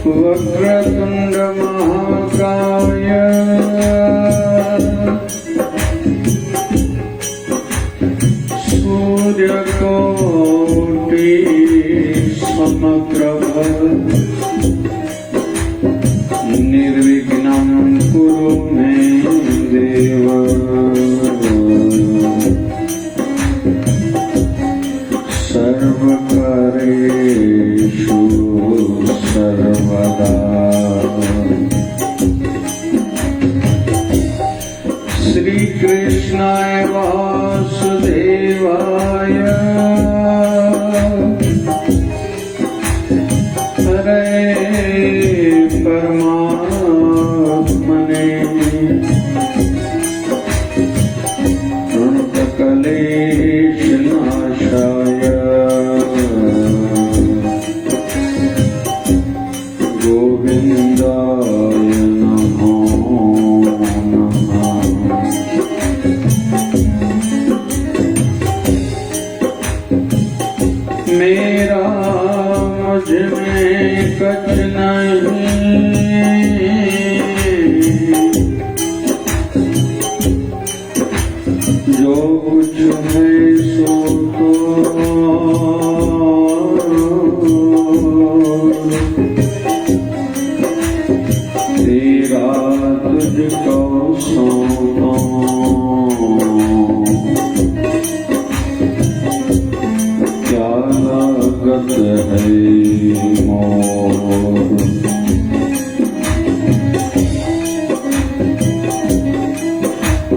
वक्रतुंड महाकाय सूर्यकोटि समप्रभ निर्विघ्नं कुरु मे देव। सर्वकार्येषु सर्वदा श्री कृष्णाय वासुदेवाय हरे परमात्मने प्रणतक्लेशनाशाय गोविन्दाय नमो नमः। मेरा मुझ में कुछ नहीं, जो कुछ है सो तो तेरा तुझको सौंपा। क्या लागत है मोर,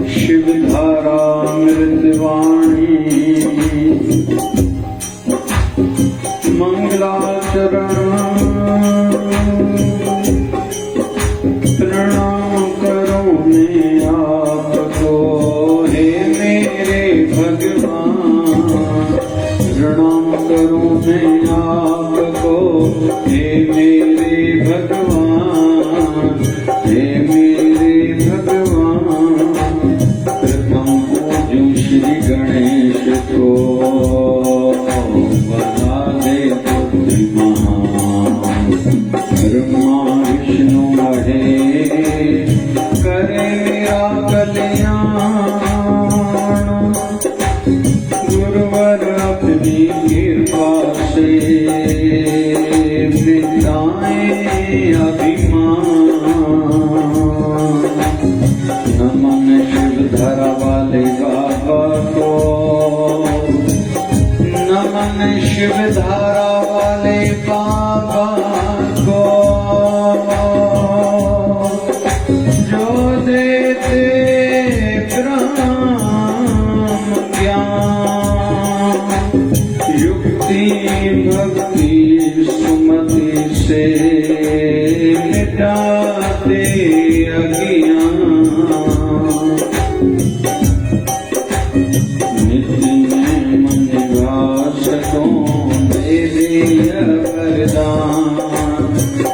शिवधारा मृतवाणी मंगलाचरण प्रणाम करो मैं आपको हे मेरे भगवान। प्रणाम करूं मैं आपको हे मेरे भगवान, हे मेरे भगवान। प्रथम पूजूं श्री गणेश को, बना दे बुद्धिमान। ब्रह्मा विष्णु महेश करे मेरा कल्याण। गुरुवर अपनी कृपा से मिटाए अभिमान। नमन शिवधरा वाले बाबा को, नमन शिवधारा वाले बाबा को, जो देते ब्रह्म ज्ञान। युक्ति भक्ति सुमति से मिटाते अज्ञान। नित्य में मन निवास को दे दिया वरदान।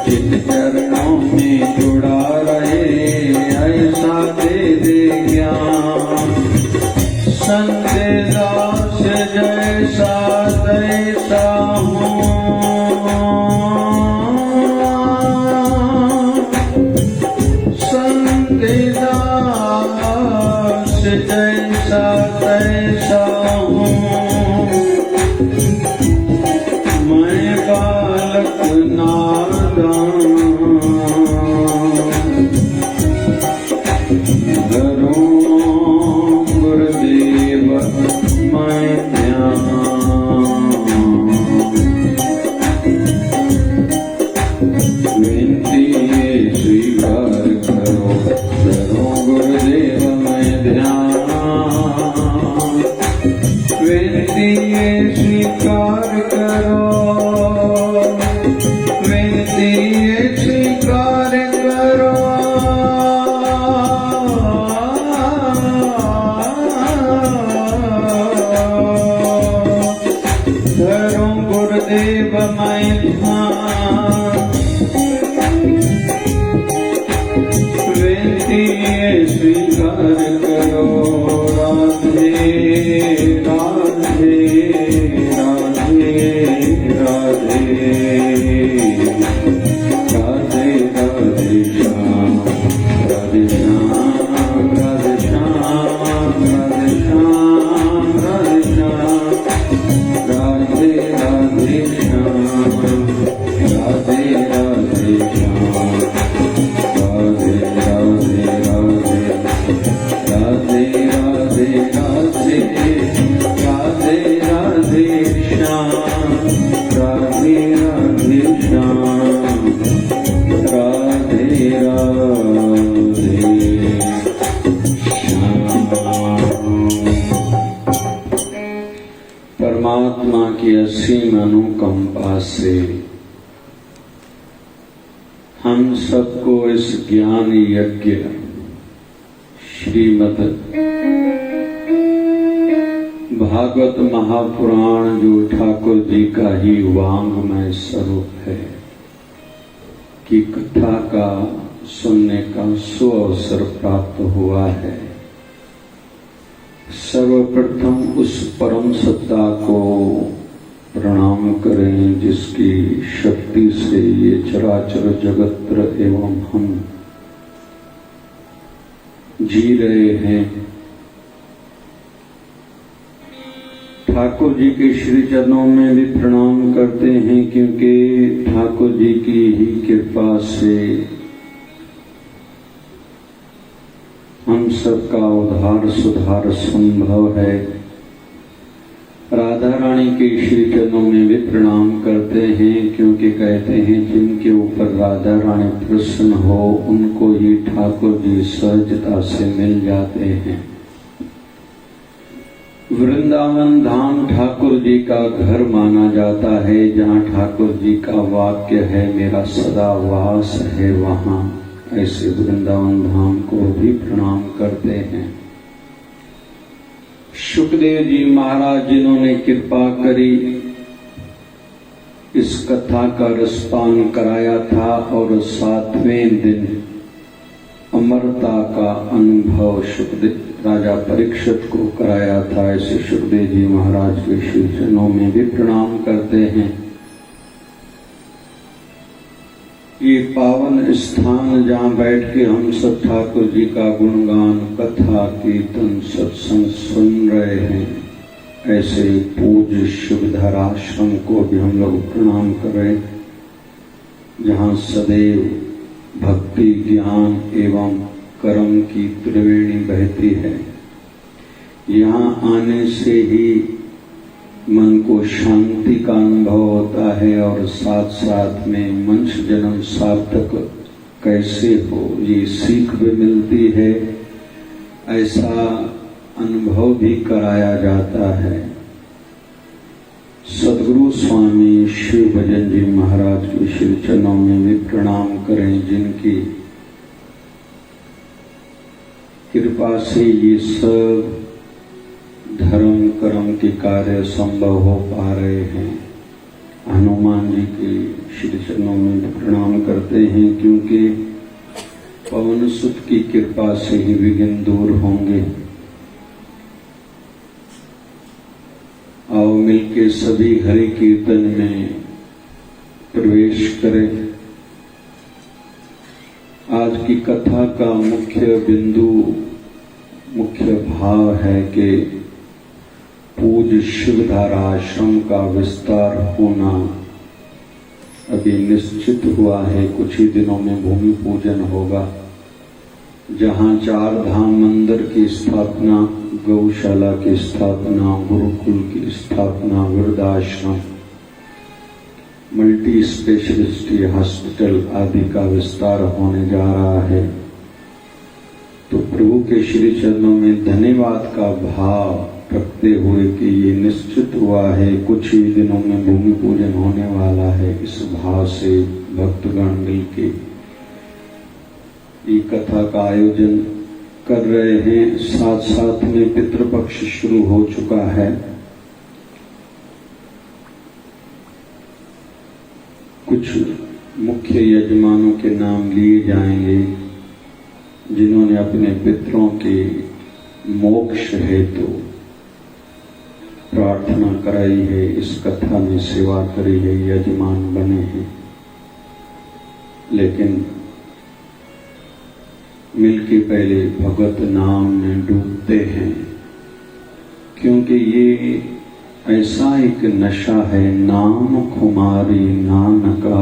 चित चरणों में जुड़ा रहे ऐसा दे दे ज्ञान। संत दास जैसा तैसा हूँ, संत दास जैसा तैसा हूँ। मैं बालक नादान, गुरुदेव मैं ध्यान। विनती स्वीकार करो, करो गुरुदेव मैं ध्यान। विनती स्वीकार करो, विनती स्वीकार करो। धरो गुरुदेव समय था बेनती ये स्वीकार करो राधे राधे राधे राधे राधे राधे श्याम राधे श्याम राधे श्याम राधे श्याम राधे श्याम राधे राधे श्याम राधे राधे श्याम राधे राधे राधे राधे राधे राधे राधे राधे श्याम राधे राधे श्याम राधे राधे श्याम। परमात्मा की असीम अनुकंपा से हम सबको इस ज्ञान यज्ञ श्रीमद् भागवत महापुराण जो ठाकुर जी का ही वांग्मय स्वरूप है की कथा का सुनने का सुअवसर प्राप्त हुआ है। सर्वप्रथम उस परम सत्ता को प्रणाम करें जिसकी शक्ति से ये चराचर जगत्र एवं हम जी रहे हैं। ठाकुर जी के श्री चरणों में भी प्रणाम करते हैं क्योंकि ठाकुर जी की ही कृपा से हम सबका उद्धार सुधार संभव है। राधा रानी के श्री चरणों में भी प्रणाम करते हैं क्योंकि कहते हैं जिनके ऊपर राधा रानी प्रसन्न हो उनको ही ठाकुर जी सहजता से मिल जाते हैं। वृंदावन धाम ठाकुर जी का घर माना जाता है जहाँ ठाकुर जी का वाक्य है मेरा सदा वास है वहाँ। ऐसे वृंदावन धाम को भी प्रणाम करते हैं। सुखदेव जी महाराज जिन्होंने कृपा करी इस कथा का रसपान कराया था और 7वें दिन अमरता का अनुभव सुखदेव राजा परीक्षित को कराया था। ऐसे सुखदेव जी महाराज के श्री चरणों में भी प्रणाम करते हैं। ये पावन स्थान जहाँ बैठ के हम सब ठाकुर जी का गुणगान कथा कीर्तन सत्संग सुन रहे हैं, ऐसे पूज्य शुभधर आश्रम को भी हम लोग प्रणाम करें, जहाँ सदैव भक्ति ज्ञान एवं कर्म की त्रिवेणी बहती है। यहाँ आने से ही मन को शांति का अनुभव होता है और साथ साथ में मनुष्य जन्म सार्थक कैसे हो ये सीख भी मिलती है, ऐसा अनुभव भी कराया जाता है। सदगुरु स्वामी शिव भजन जी महाराज के श्री चरणों में भी प्रणाम करें, जिनकी कृपा से ये सब धर्म कर्म के कार्य संभव हो पा रहे हैं। हनुमान जी के श्री चरणों में प्रणाम करते हैं, क्योंकि पवन सुत की कृपा से ही विघ्न दूर होंगे। आओ मिलके सभी हरि कीर्तन में प्रवेश करें। आज की कथा का मुख्य बिंदु मुख्य भाव है कि पूज्य शिवधार आश्रम का विस्तार होना अभी निश्चित हुआ है। कुछ ही दिनों में भूमि पूजन होगा, जहां 4 धाम मंदिर की स्थापना, गौशाला की स्थापना, गुरुकुल की स्थापना, वृद्धाश्रम, मल्टी स्पेशलिस्ट हॉस्पिटल आदि का विस्तार होने जा रहा है। तो प्रभु के श्री चरणों में धन्यवाद का भाव रखते हुए कि ये निश्चित हुआ है, कुछ ही दिनों में भूमि पूजन होने वाला है, इस भाव से भक्तगण मिलके ये कथा का आयोजन कर रहे हैं। साथ साथ में पितृपक्ष शुरू हो चुका है। कुछ मुख्य यजमानों के नाम लिए जाएंगे जिन्होंने अपने पितरों के मोक्ष हेतु प्रार्थना कराई है, इस कथा में सेवा करी है, यजमान बने हैं। लेकिन मिलके पहले भगत नाम में डूबते हैं, क्योंकि ये ऐसा एक नशा है, नाम खुमारी नानका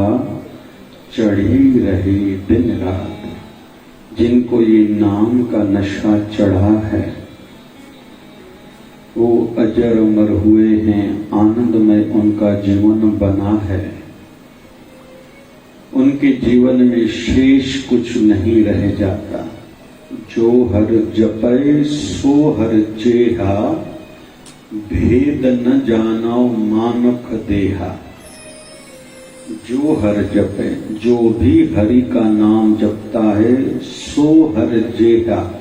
चढ़ी रही दिन रात। जिनको ये नाम का नशा चढ़ा है वो अजर अमर हुए हैं, आनंद में उनका जीवन बना है। उनके जीवन में शेष कुछ नहीं रह जाता। जो हर जपै सो हर चेहा, भेद न जानो मानुख देहा। जो हर जपे, जो भी हरि का नाम जपता है, सो हर जेहा,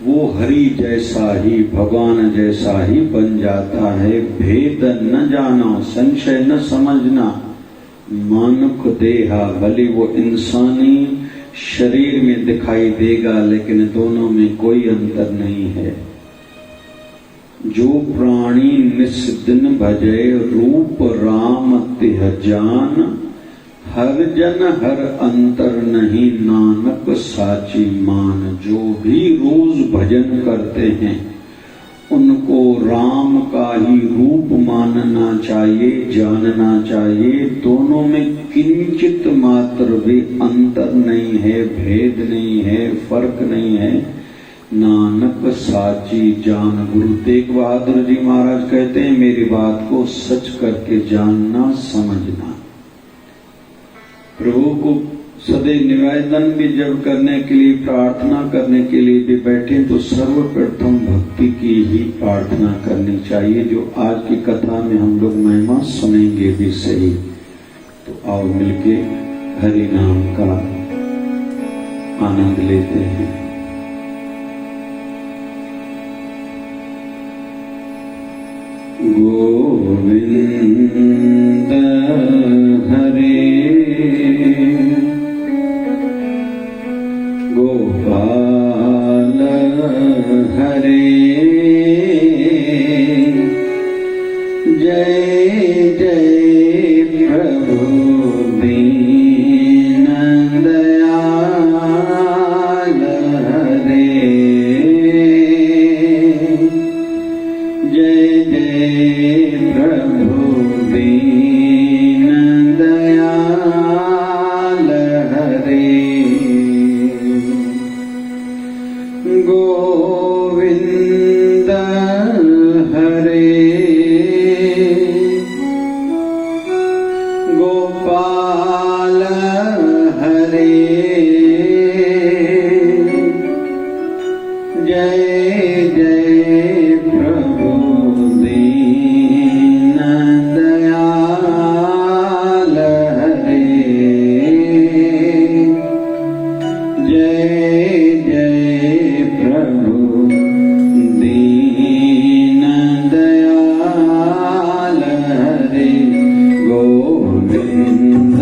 वो हरि जैसा ही, भगवान जैसा ही बन जाता है। भेद न जानो, संशय न समझना, मानुख देहा, भले वो इंसानी शरीर में दिखाई देगा लेकिन दोनों में कोई अंतर नहीं है। जो प्राणी निस्दिन भजे, रूप राम तिह जान, हर जन हर अंतर नहीं, नानक साची मान। जो भी रोज भजन करते हैं उनको राम का ही रूप मानना चाहिए, जानना चाहिए। दोनों में किंचित मात्र भी अंतर नहीं है, भेद नहीं है, फर्क नहीं है। नानक साची जान। गुरु तेग बहादुर जी महाराज कहते हैं, मेरी बात को सच करके जानना, समझना। प्रभु को सदैव निवेदन भी जब करने के लिए, प्रार्थना करने के लिए भी बैठे तो सर्वप्रथम भक्ति की ही प्रार्थना करनी चाहिए, जो आज की कथा में हम लोग महिमा सुनेंगे भी सही। तो आओ मिलके हरि नाम का आनंद लेते हैं। गोविंद हरे गोपाल हरे, जय जय प्रभु दीन दयाल हरे, जय जय प्रभु दीन दयाल हरे। गोविंद हरे गोपाल हरे, जय जय प्रभु दीन दयाल हरे, जय जय प्रभु दीन दयाल हरे। गोविंद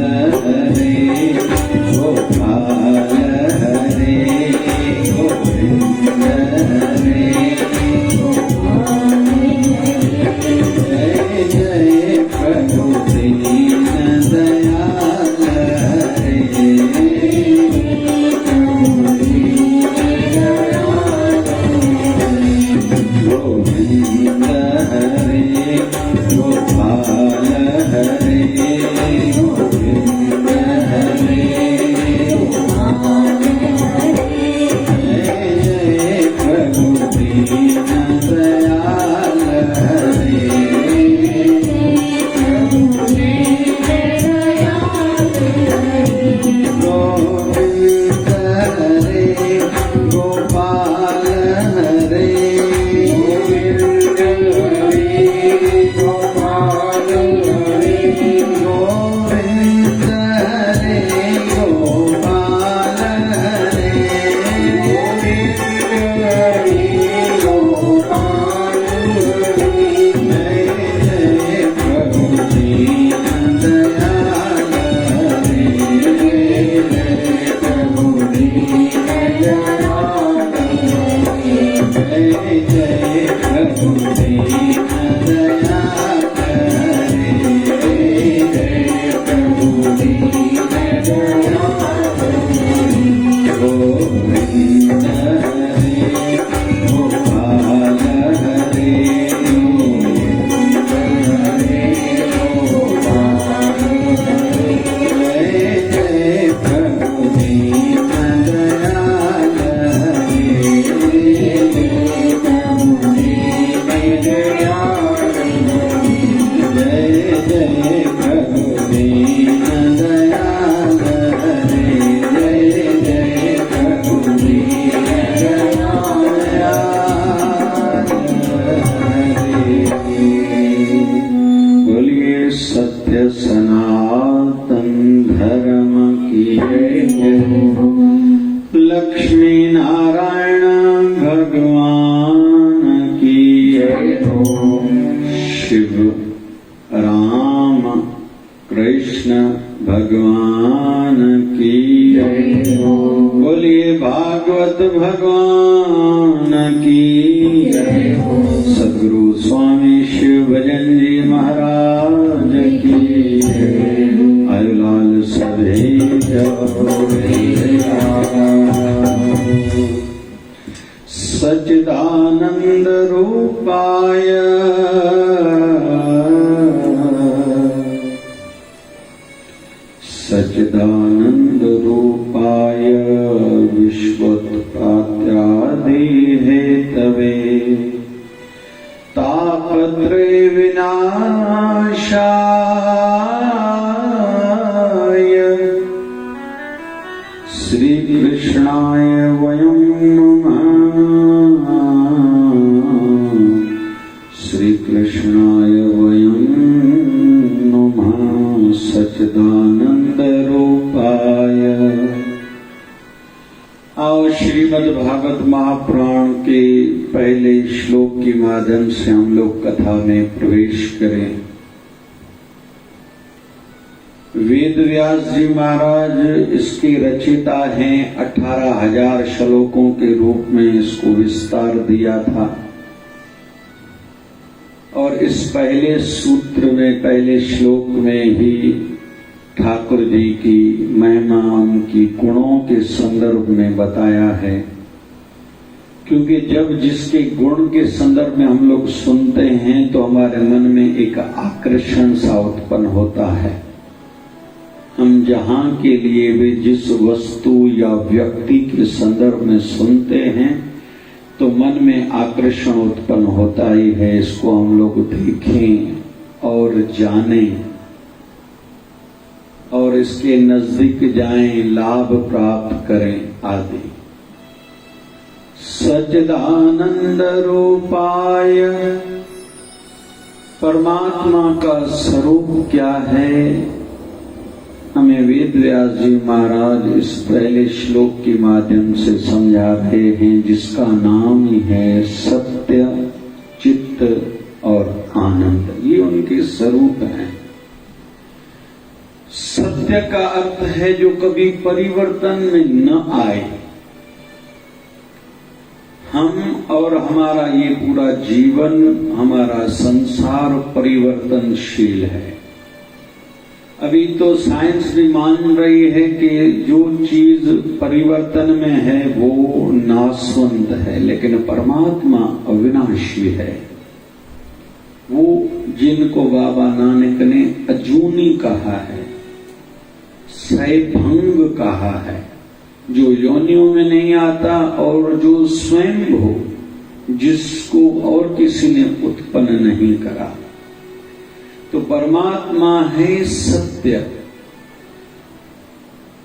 भगवान की जय हो। बोलिए भागवत भगवान की जय हो। सद्गुरु स्वामी शिव भजन जी महाराज की जय हो। आयुलाल सधे सच्चिदानंद रूपाय सच्चिदानंद रूपाय विश्वोत्पत्त्यादि हेतवे तापत्रय विनाशाय श्री कृष्णाय वयं नमः। श्री कृष्णाय वयं नमः। सच्चिदानंद रूपाय। आओ श्रीमद् भागवत महापुराण के पहले श्लोक के माध्यम से हम लोग कथा में प्रवेश करें। वेद व्यास जी महाराज इसके रचयिता हैं। 18,000 श्लोकों के रूप में इसको विस्तार दिया था और इस पहले सूत्र में पहले श्लोक में ही ठाकुर जी की महिमा उनकी गुणों के संदर्भ में बताया है। क्योंकि जब जिसके गुण के संदर्भ में हम लोग सुनते हैं तो हमारे मन में एक आकर्षण सा उत्पन्न होता है। हम जहां के लिए भी जिस वस्तु या व्यक्ति के संदर्भ में सुनते हैं तो मन में आकर्षण उत्पन्न होता ही है। इसको हम लोग देखें और जानें और इसके नजदीक जाएं, लाभ प्राप्त करें आदि। सच्चिदानंद रूपाय परमात्मा का स्वरूप क्या है, हमें वेद व्यास जी महाराज इस पहले श्लोक के माध्यम से समझा रहे हैं, जिसका नाम ही है सत्य, चित्त और आनंद। ये उनके स्वरूप हैं। सत्य का अर्थ है जो कभी परिवर्तन में न आए। हम और हमारा ये पूरा जीवन, हमारा संसार परिवर्तनशील है। अभी तो साइंस भी मान रही है कि जो चीज परिवर्तन में है वो नाशवंत है, लेकिन परमात्मा अविनाशी है। वो जिनको बाबा नानक ने अजूनी कहा है, सैभंग कहा है, जो योनियों में नहीं आता और जो स्वयं हो, जिसको और किसी ने उत्पन्न नहीं करा। तो परमात्मा है सत्य,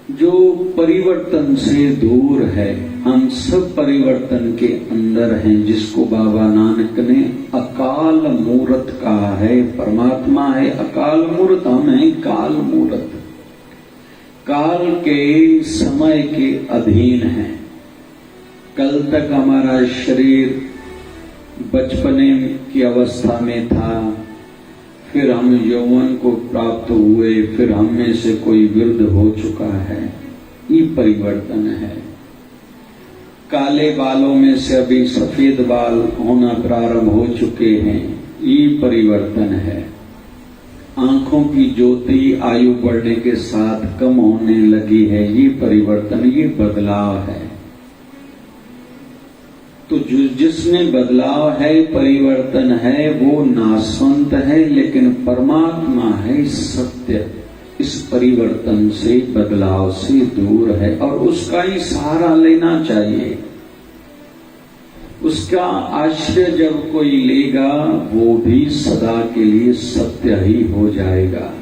जो परिवर्तन से दूर है। हम सब परिवर्तन के अंदर हैं, जिसको बाबा नानक ने अकाल मूर्त कहा है। परमात्मा है अकाल मूर्त, हम हैं काल मूर्त। काल के समय के अधीन है। कल तक हमारा शरीर बचपने की अवस्था में था, फिर हम यौवन को प्राप्त हुए, फिर हम में से कोई वृद्ध हो चुका है। ये परिवर्तन है। काले बालों में से अभी सफेद बाल होना प्रारंभ हो चुके हैं। ये परिवर्तन है। आंखों की ज्योति आयु बढ़ने के साथ कम होने लगी है। ये परिवर्तन, ये बदलाव है। तो जिसमें बदलाव है, परिवर्तन है, वो नाशवंत है, लेकिन परमात्मा है सत्य। इस परिवर्तन से, बदलाव से दूर है और उसका ही सहारा लेना चाहिए। उसका आश्रय जब कोई लेगा वो भी सदा के लिए सत्य ही हो जाएगा।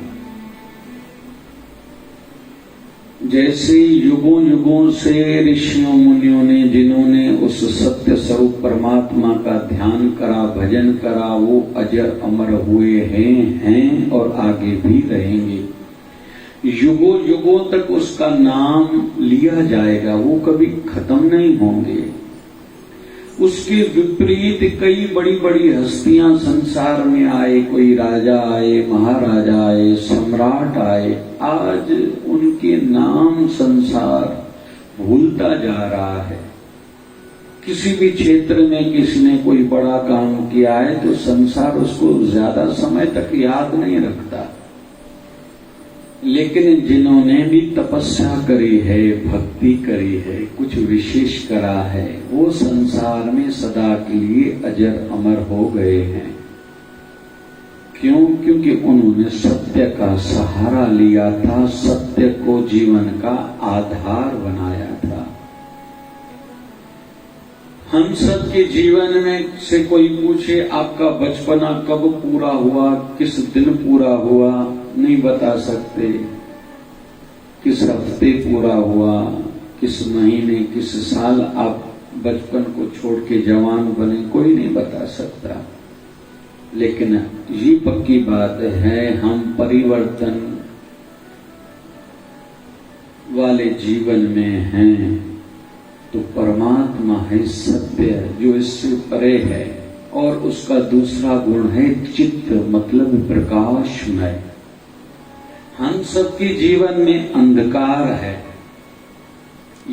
जैसे युगों युगों से ऋषियों मुनियों ने, जिन्होंने उस सत्य स्वरूप परमात्मा का ध्यान करा, भजन करा, वो अजर अमर हुए हैं और आगे भी रहेंगे। युगों युगों तक उसका नाम लिया जाएगा, वो कभी खत्म नहीं होंगे। उसके विपरीत कई बड़ी बड़ी हस्तियां संसार में आए, कोई राजा आए, महाराजा आए, सम्राट आए। आज उनके नाम संसार भूलता जा रहा है। किसी भी क्षेत्र में किसी ने कोई बड़ा काम किया है तो संसार उसको ज्यादा समय तक याद नहीं रखता, लेकिन जिन्होंने भी तपस्या करी है, भक्ति करी है, कुछ विशेष करा है, वो संसार में सदा के लिए अजर अमर हो गए हैं। क्यों? क्योंकि उन्होंने सत्य का सहारा लिया था, सत्य को जीवन का आधार बनाया था। हम सब के जीवन में से कोई पूछे आपका बचपना कब पूरा हुआ, किस दिन पूरा हुआ, नहीं बता सकते। किस हफ्ते पूरा हुआ, किस महीने, किस साल आप बचपन को छोड़ के जवान बने, कोई नहीं बता सकता। लेकिन ये पक्की बात है, हम परिवर्तन वाले जीवन में हैं। तो परमात्मा है सत्य, जो इससे परे है, और उसका दूसरा गुण है चित्त, मतलब प्रकाशमय। हम सबके जीवन में अंधकार है,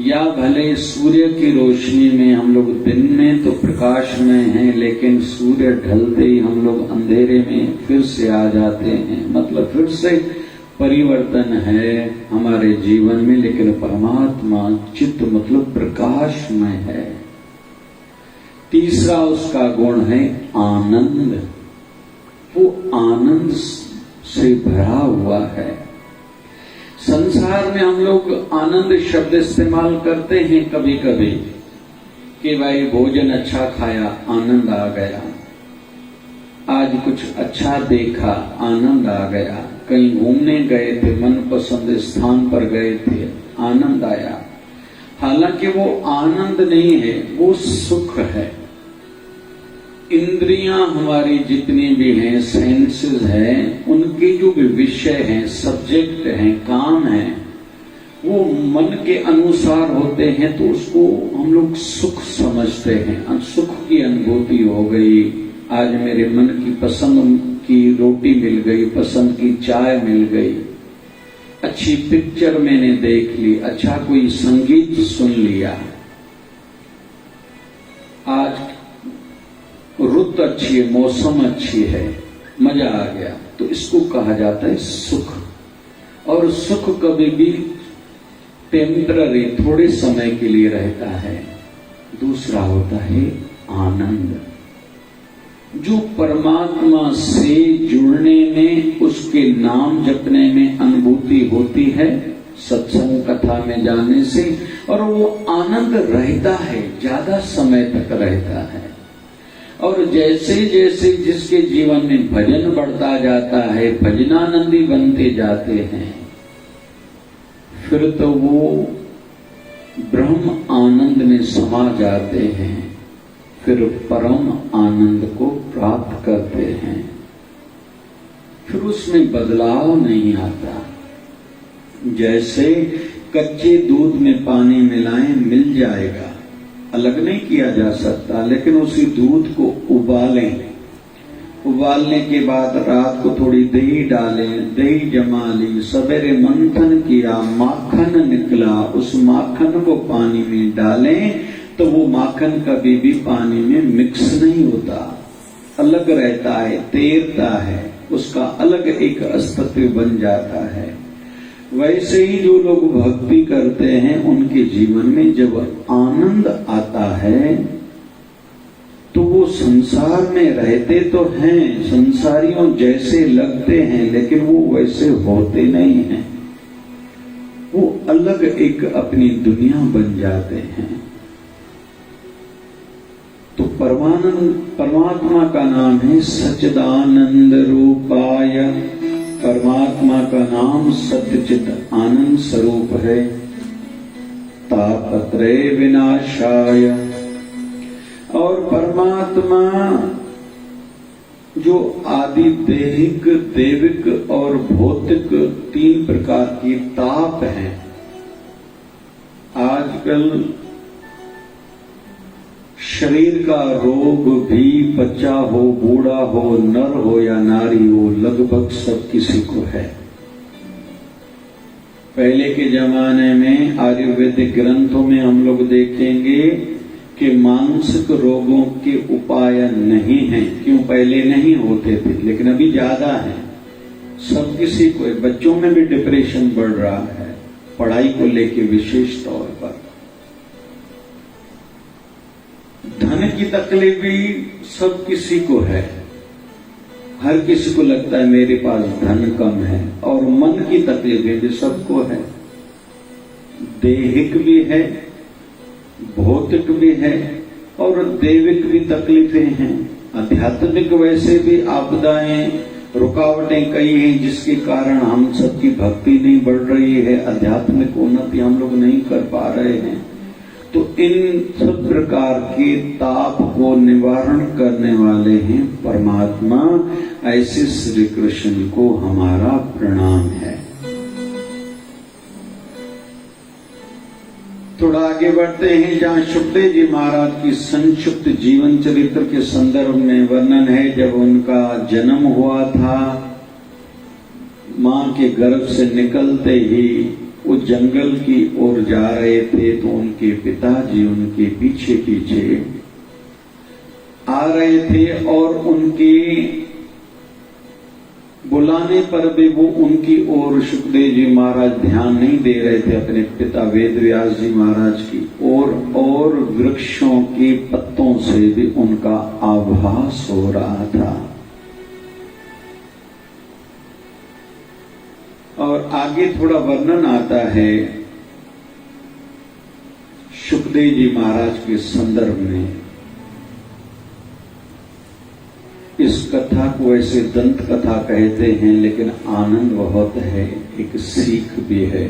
या भले सूर्य की रोशनी में हम लोग दिन में तो प्रकाश में हैं, लेकिन सूर्य ढलते ही हम लोग अंधेरे में फिर से आ जाते हैं। मतलब फिर से परिवर्तन है हमारे जीवन में, लेकिन परमात्मा चित्त मतलब प्रकाशमय है। तीसरा उसका गुण है आनंद। वो आनंद से भरा हुआ है। संसार में हम लोग आनंद शब्द इस्तेमाल करते हैं कभी कभी कि भाई भोजन अच्छा खाया, आनंद आ गया, आज कुछ अच्छा देखा, आनंद आ गया, कहीं घूमने गए थे, मनपसंद स्थान पर गए थे, आनंद आया। हालांकि वो आनंद नहीं है, वो सुख है। इंद्रियां हमारी जितनी भी हैं, सेंसेस हैं, उनके जो भी विषय हैं, सब्जेक्ट हैं, काम हैं, वो मन के अनुसार होते हैं, तो उसको हम लोग सुख समझते हैं। सुख की अनुभूति हो गई, आज मेरे मन की पसंद की रोटी मिल गई, पसंद की चाय मिल गई, अच्छी पिक्चर मैंने देख ली, अच्छा कोई संगीत सुन लिया, आज रुत अच्छी है, मौसम अच्छी है, मजा आ गया, तो इसको कहा जाता है सुख। और सुख कभी भी टेम्पररी, थोड़े समय के लिए रहता है। दूसरा होता है आनंद, जो परमात्मा से जुड़ने में, उसके नाम जपने में अनुभूति होती है, सत्संग कथा में जाने से, और वो आनंद रहता है, ज्यादा समय तक रहता है। और जैसे जैसे जिसके जीवन में भजन बढ़ता जाता है, भजनानंदी बनते जाते हैं, फिर तो वो ब्रह्म आनंद में समा जाते हैं, फिर परम आनंद को प्राप्त करते हैं। फिर उसमें बदलाव नहीं आता। जैसे कच्चे दूध में पानी मिलाएं, मिल जाएगा, अलग नहीं किया जा सकता, लेकिन उसी दूध को उबालें, उबालने के बाद रात को थोड़ी दही डालें, दही जमा ली, सवेरे मंथन किया, माखन निकला, उस माखन को पानी में डालें, तो वो माखन कभी भी पानी में मिक्स नहीं होता, अलग रहता है, तैरता है, उसका अलग एक अस्तित्व बन जाता है। वैसे ही जो लोग भक्ति करते हैं, उनके जीवन में जब आनंद आता है, तो वो संसार में रहते तो हैं, संसारियों जैसे लगते हैं, लेकिन वो वैसे होते नहीं हैं। वो अलग एक अपनी दुनिया बन जाते हैं। तो परमात्मा का नाम है सच्चिदानंद रूपाय। परमात्मा का नाम सत्यचित आनंद स्वरूप है। तापत्रय विनाशाय। और परमात्मा जो आदि देहिक, देविक और भौतिक तीन प्रकार की ताप हैं। आजकल शरीर का रोग भी बच्चा हो, बूढ़ा हो, नर हो या नारी हो, लगभग सब किसी को है। पहले के जमाने में आयुर्वेदिक ग्रंथों में हम लोग देखेंगे कि मानसिक रोगों के उपाय नहीं हैं। क्यों? पहले नहीं होते थे, लेकिन अभी ज्यादा है। सब किसी को है। बच्चों में भी डिप्रेशन बढ़ रहा है, पढ़ाई को लेके विशेष तौर पर। धन की तकलीफ भी सब किसी को है। हर किसी को लगता है मेरे पास धन कम है। और मन की तकलीफें भी सबको है। देहिक भी है, भौतिक भी है और दैविक भी तकलीफें हैं। आध्यात्मिक वैसे भी आपदाएं, रुकावटें कई हैं जिसके कारण हम सबकी भक्ति नहीं बढ़ रही है, आध्यात्मिक उन्नति हम लोग नहीं कर पा रहे हैं। तो इन सब प्रकार के ताप को निवारण करने वाले हैं परमात्मा। ऐसे श्री कृष्ण को हमारा प्रणाम है। थोड़ा आगे बढ़ते हैं, जहां सुखदेव जी महाराज की संक्षिप्त जीवन चरित्र के संदर्भ में वर्णन है। जब उनका जन्म हुआ था, मां के गर्भ से निकलते ही वो जंगल की ओर जा रहे थे, तो उनके पिताजी उनके पीछे पीछे आ रहे थे और उनके बुलाने पर भी वो उनकी ओर सुखदेव जी महाराज ध्यान नहीं दे रहे थे, अपने पिता वेदव्यास जी महाराज की ओर। और वृक्षों के पत्तों से भी उनका आभास हो रहा था। और आगे थोड़ा वर्णन आता है सुखदेव जी महाराज के संदर्भ में। इस कथा को ऐसे दंत कथा कहते हैं, लेकिन आनंद बहुत है, एक सीख भी है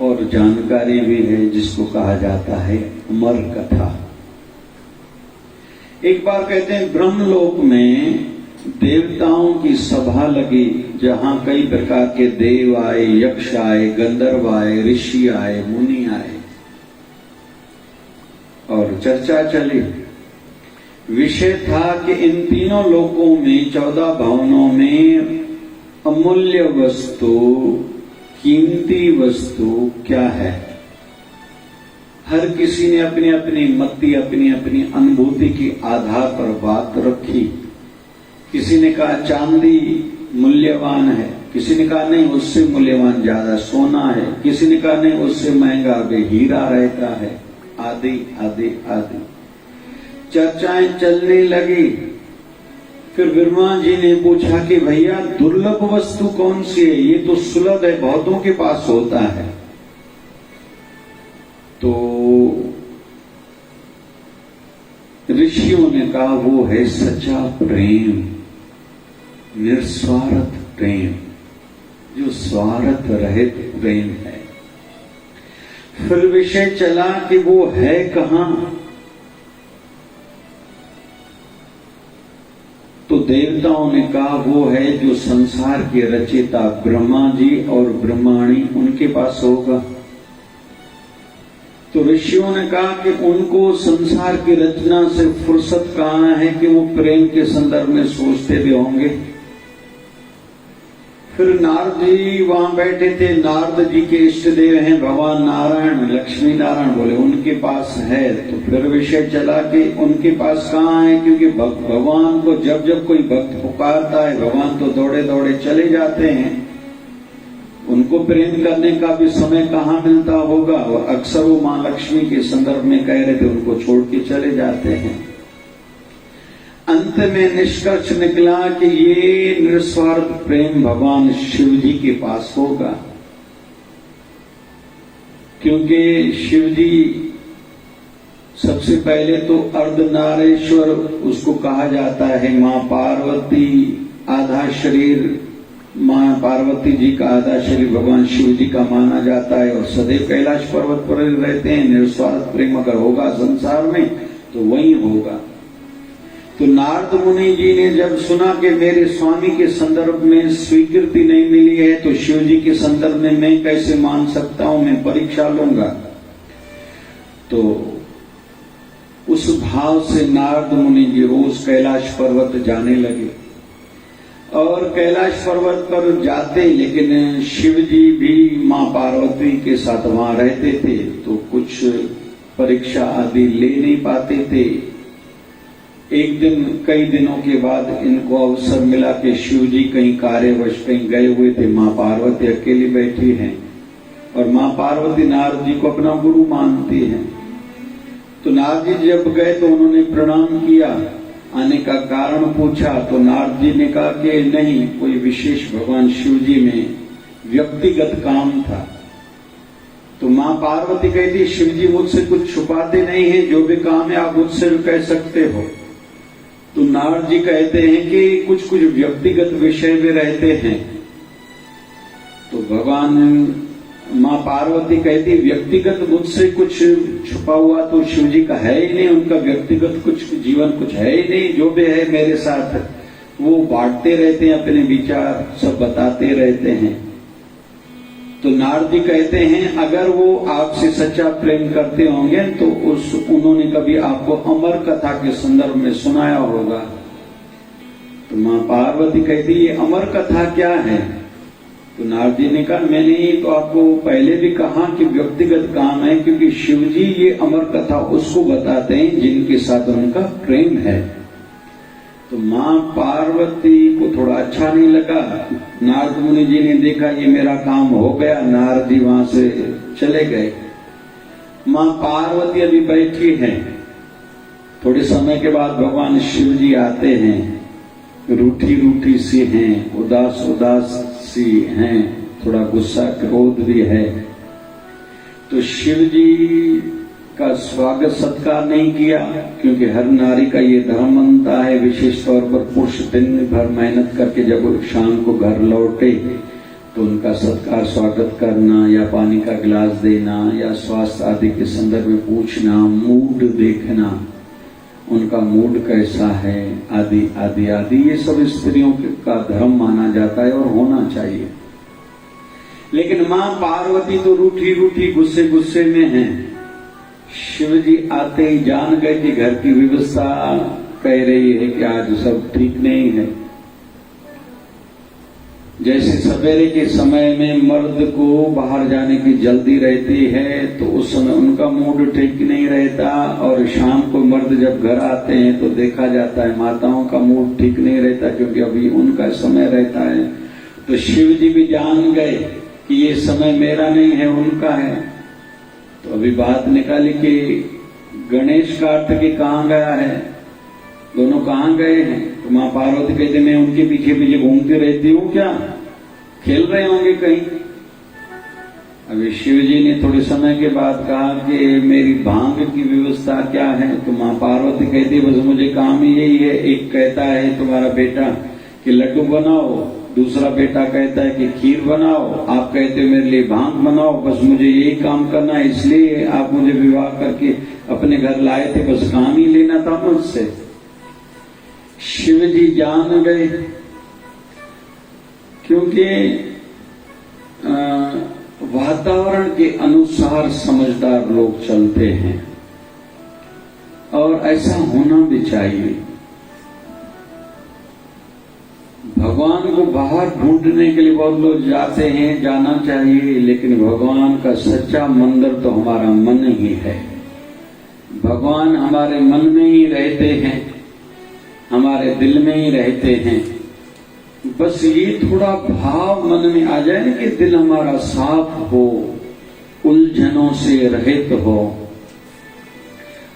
और जानकारी भी है, जिसको कहा जाता है अमर कथा। एक बार कहते हैं ब्रह्मलोक में देवताओं की सभा लगी, जहां कई प्रकार के देव आए, यक्ष आए, गंधर्व आए, ऋषि आए, मुनि आए और चर्चा चली। विषय था कि इन तीनों लोकों में 14 भवनों में अमूल्य वस्तु, कीमती वस्तु क्या है। हर किसी ने अपनी अपनी मति, अपनी अपनी अनुभूति के आधार पर बात रखी। किसी ने कहा चांदी मूल्यवान है, किसी ने कहा नहीं उससे मूल्यवान ज्यादा सोना है, किसी ने कहा नहीं उससे महंगा भी हीरा रहता है, आदि आदि आदि चर्चाएं चलने लगी। फिर ब्रह्मा जी ने पूछा कि भैया दुर्लभ वस्तु कौन सी है, ये तो सुलभ है, बहुतों के पास होता है। तो ऋषियों ने कहा वो है सच्चा प्रेम, निस्वार्थ प्रेम, जो स्वार्थ रहित प्रेम है। फिर विषय चला कि वो है कहां। तो देवताओं ने कहा वो है जो संसार के रचयिता ब्रह्मा जी और ब्रह्माणी, उनके पास होगा। तो ऋषियों ने कहा कि उनको संसार की रचना से फुर्सत कहां है कि वो प्रेम के संदर्भ में सोचते भी होंगे। फिर नारद जी वहां बैठे थे। नारद जी के इष्ट देव हैं भगवान नारायण, लक्ष्मी नारायण, बोले उनके पास है। तो फिर विषय चला कि उनके पास कहाँ है, क्योंकि भगवान को जब जब कोई भक्त पुकारता है, भगवान तो दौड़े दौड़े चले जाते हैं। उनको प्रेम करने का भी समय कहाँ मिलता होगा। और अक्सर वो माँ लक्ष्मी के संदर्भ में कह रहे थे उनको छोड़ के चले जाते हैं। अंत में निष्कर्ष निकला कि ये निस्वार्थ प्रेम भगवान शिव जी के पास होगा, क्योंकि शिव जी सबसे पहले तो अर्धनारेश्वर उसको कहा जाता है। माँ पार्वती आधा शरीर, माँ पार्वती जी का आधा शरीर भगवान शिव जी का माना जाता है और सदैव कैलाश पर्वत पर रहते हैं। निस्वार्थ प्रेम अगर होगा संसार में तो वही होगा। तो नारद मुनि जी ने जब सुना कि मेरे स्वामी के संदर्भ में स्वीकृति नहीं मिली है, तो शिव जी के संदर्भ में मैं कैसे मान सकता हूं, मैं परीक्षा लूंगा। तो उस भाव से नारद मुनि जी रोज कैलाश पर्वत जाने लगे और कैलाश पर्वत पर जाते, लेकिन शिव जी भी मां पार्वती के साथ वहां रहते थे तो कुछ परीक्षा आदि ले नहीं पाते थे। एक दिन कई दिनों के बाद इनको अवसर मिला कि शिव जी कहीं कार्यवश कहीं गए हुए थे, मां पार्वती अकेली बैठी हैं और मां पार्वती नारद जी को अपना गुरु मानती हैं। तो नारद जी जब गए तो उन्होंने प्रणाम किया, आने का कारण पूछा तो नारद जी ने कहा कि नहीं, कोई विशेष भगवान शिव जी में व्यक्तिगत काम था। तो मां पार्वती कहती शिव जी मुझसे कुछ छुपाते नहीं है, जो भी काम है आप मुझसे भी कह सकते हो। तो नारद जी कहते हैं कि कुछ कुछ व्यक्तिगत विषय में रहते हैं। तो भगवान मां पार्वती कहती व्यक्तिगत मुझसे कुछ छुपा हुआ तो शिव जी का है ही नहीं, उनका व्यक्तिगत कुछ जीवन कुछ है ही नहीं, जो भी है मेरे साथ वो बांटते रहते हैं, अपने विचार सब बताते रहते हैं। तो नारद जी कहते हैं अगर वो आपसे सच्चा प्रेम करते होंगे तो उन्होंने कभी आपको अमर कथा के संदर्भ में सुनाया होगा। तो मां पार्वती कहती ये अमर कथा क्या है? तो नारद जी ने कहा मैंने तो आपको पहले भी कहा कि व्यक्तिगत काम है, क्योंकि शिव जी ये अमर कथा उसको बताते हैं जिनके साथ उनका प्रेम है। तो मां पार्वती को थोड़ा अच्छा नहीं लगा। नारद मुनि जी ने देखा ये मेरा काम हो गया, नारद जी वहां से चले गए। मां पार्वती अभी बैठी हैं। थोड़े समय के बाद भगवान शिव जी आते हैं, रूठी रूठी सी हैं, उदास उदास सी हैं, थोड़ा गुस्सा क्रोध भी है। तो शिव जी का स्वागत सत्कार नहीं किया, क्योंकि हर नारी का ये धर्म बनता है, विशेष तौर पर पुरुष दिन भर मेहनत करके जब शाम को घर लौटे तो उनका सत्कार स्वागत करना या पानी का गिलास देना या स्वास्थ्य आदि के संदर्भ में पूछना, मूड देखना, उनका मूड कैसा है आदि आदि आदि, ये सब स्त्रियों का धर्म माना जाता है और होना चाहिए। लेकिन मां पार्वती तो रूठी रूठी गुस्से गुस्से में हैं। शिव जी आते ही जान गए कि घर की व्यवस्था कह रही है कि आज सब ठीक नहीं है। जैसे सवेरे के समय में मर्द को बाहर जाने की जल्दी रहती है तो उस समय उनका मूड ठीक नहीं रहता, और शाम को मर्द जब घर आते हैं तो देखा जाता है माताओं का मूड ठीक नहीं रहता, क्योंकि अभी उनका समय रहता है। तो शिव जी भी जान गए कि ये समय मेरा नहीं है, उनका है। तो अभी बात निकाली कि गणेश कार्तिक कहाँ गया है, दोनों कहाँ गए हैं? तो मां पार्वती कहते मैं उनके पीछे पीछे घूमती रहती हूँ, क्या खेल रहे होंगे कहीं? अभी शिव जी ने थोड़े समय के बाद कहा कि मेरी भांग की व्यवस्था क्या है? तो मां पार्वती कहती बस मुझे काम ही यही है, एक कहता है तुम्हारा बेटा कि लड्डू बनाओ, दूसरा बेटा कहता है कि खीर बनाओ, आप कहते हो मेरे लिए भांग बनाओ, बस मुझे यही काम करना है, इसलिए आप मुझे विवाह करके अपने घर लाए थे, बस काम ही लेना था मुझसे। शिव जी जान गए, क्योंकि वातावरण के अनुसार समझदार लोग चलते हैं और ऐसा होना भी चाहिए। भगवान को बाहर ढूंढने के लिए बहुत लोग जाते हैं, जाना चाहिए, लेकिन भगवान का सच्चा मंदिर तो हमारा मन ही है। भगवान हमारे मन में ही रहते हैं, हमारे दिल में ही रहते हैं। बस ये थोड़ा भाव मन में आ जाए ना कि दिल हमारा साफ हो, उलझनों से रहित हो,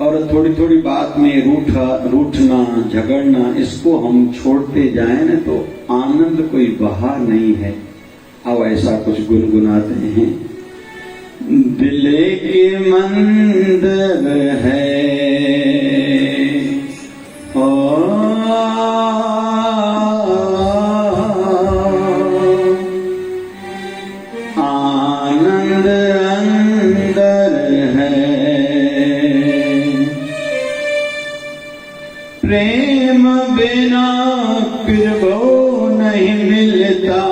और थोड़ी थोड़ी बात में रूठना झगड़ना इसको हम छोड़ते जाएं ना तो आनंद कोई बहार नहीं है। अब ऐसा कुछ गुनगुनाते हैं। दिल के मंदिर है आनंद अंदर है, प्रेम बिना फिर वो नहीं मिलता,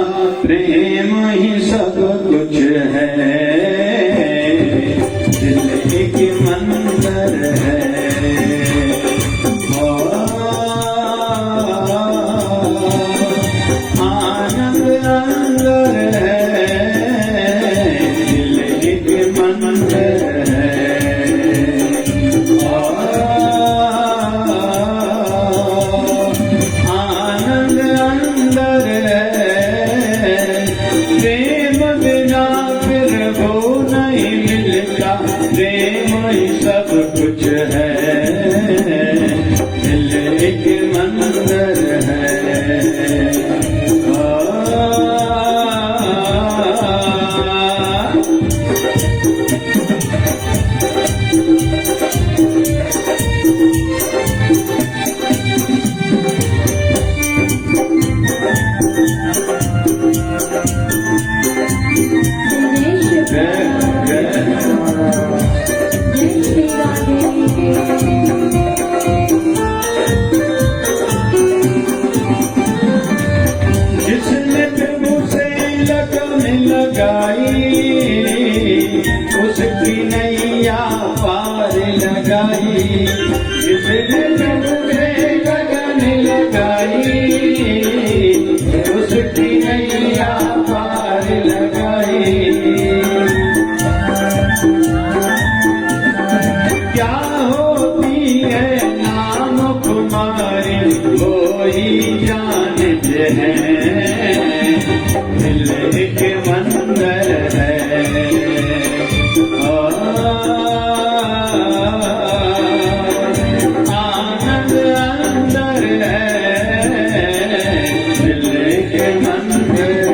प्रेम ही सब कुछ है। दिल एक मंदिर है। जिसने प्रभु से लगन लगाई उसकी नैया पार लगाई। जिसने प्रभु से लगन लगाई उसकी नैया पार लगाई। क्या होती है नाम कुमारी वो ही जानते हैं। दिल के मंदिर है आनंद अंदर है। दिल के मंदिर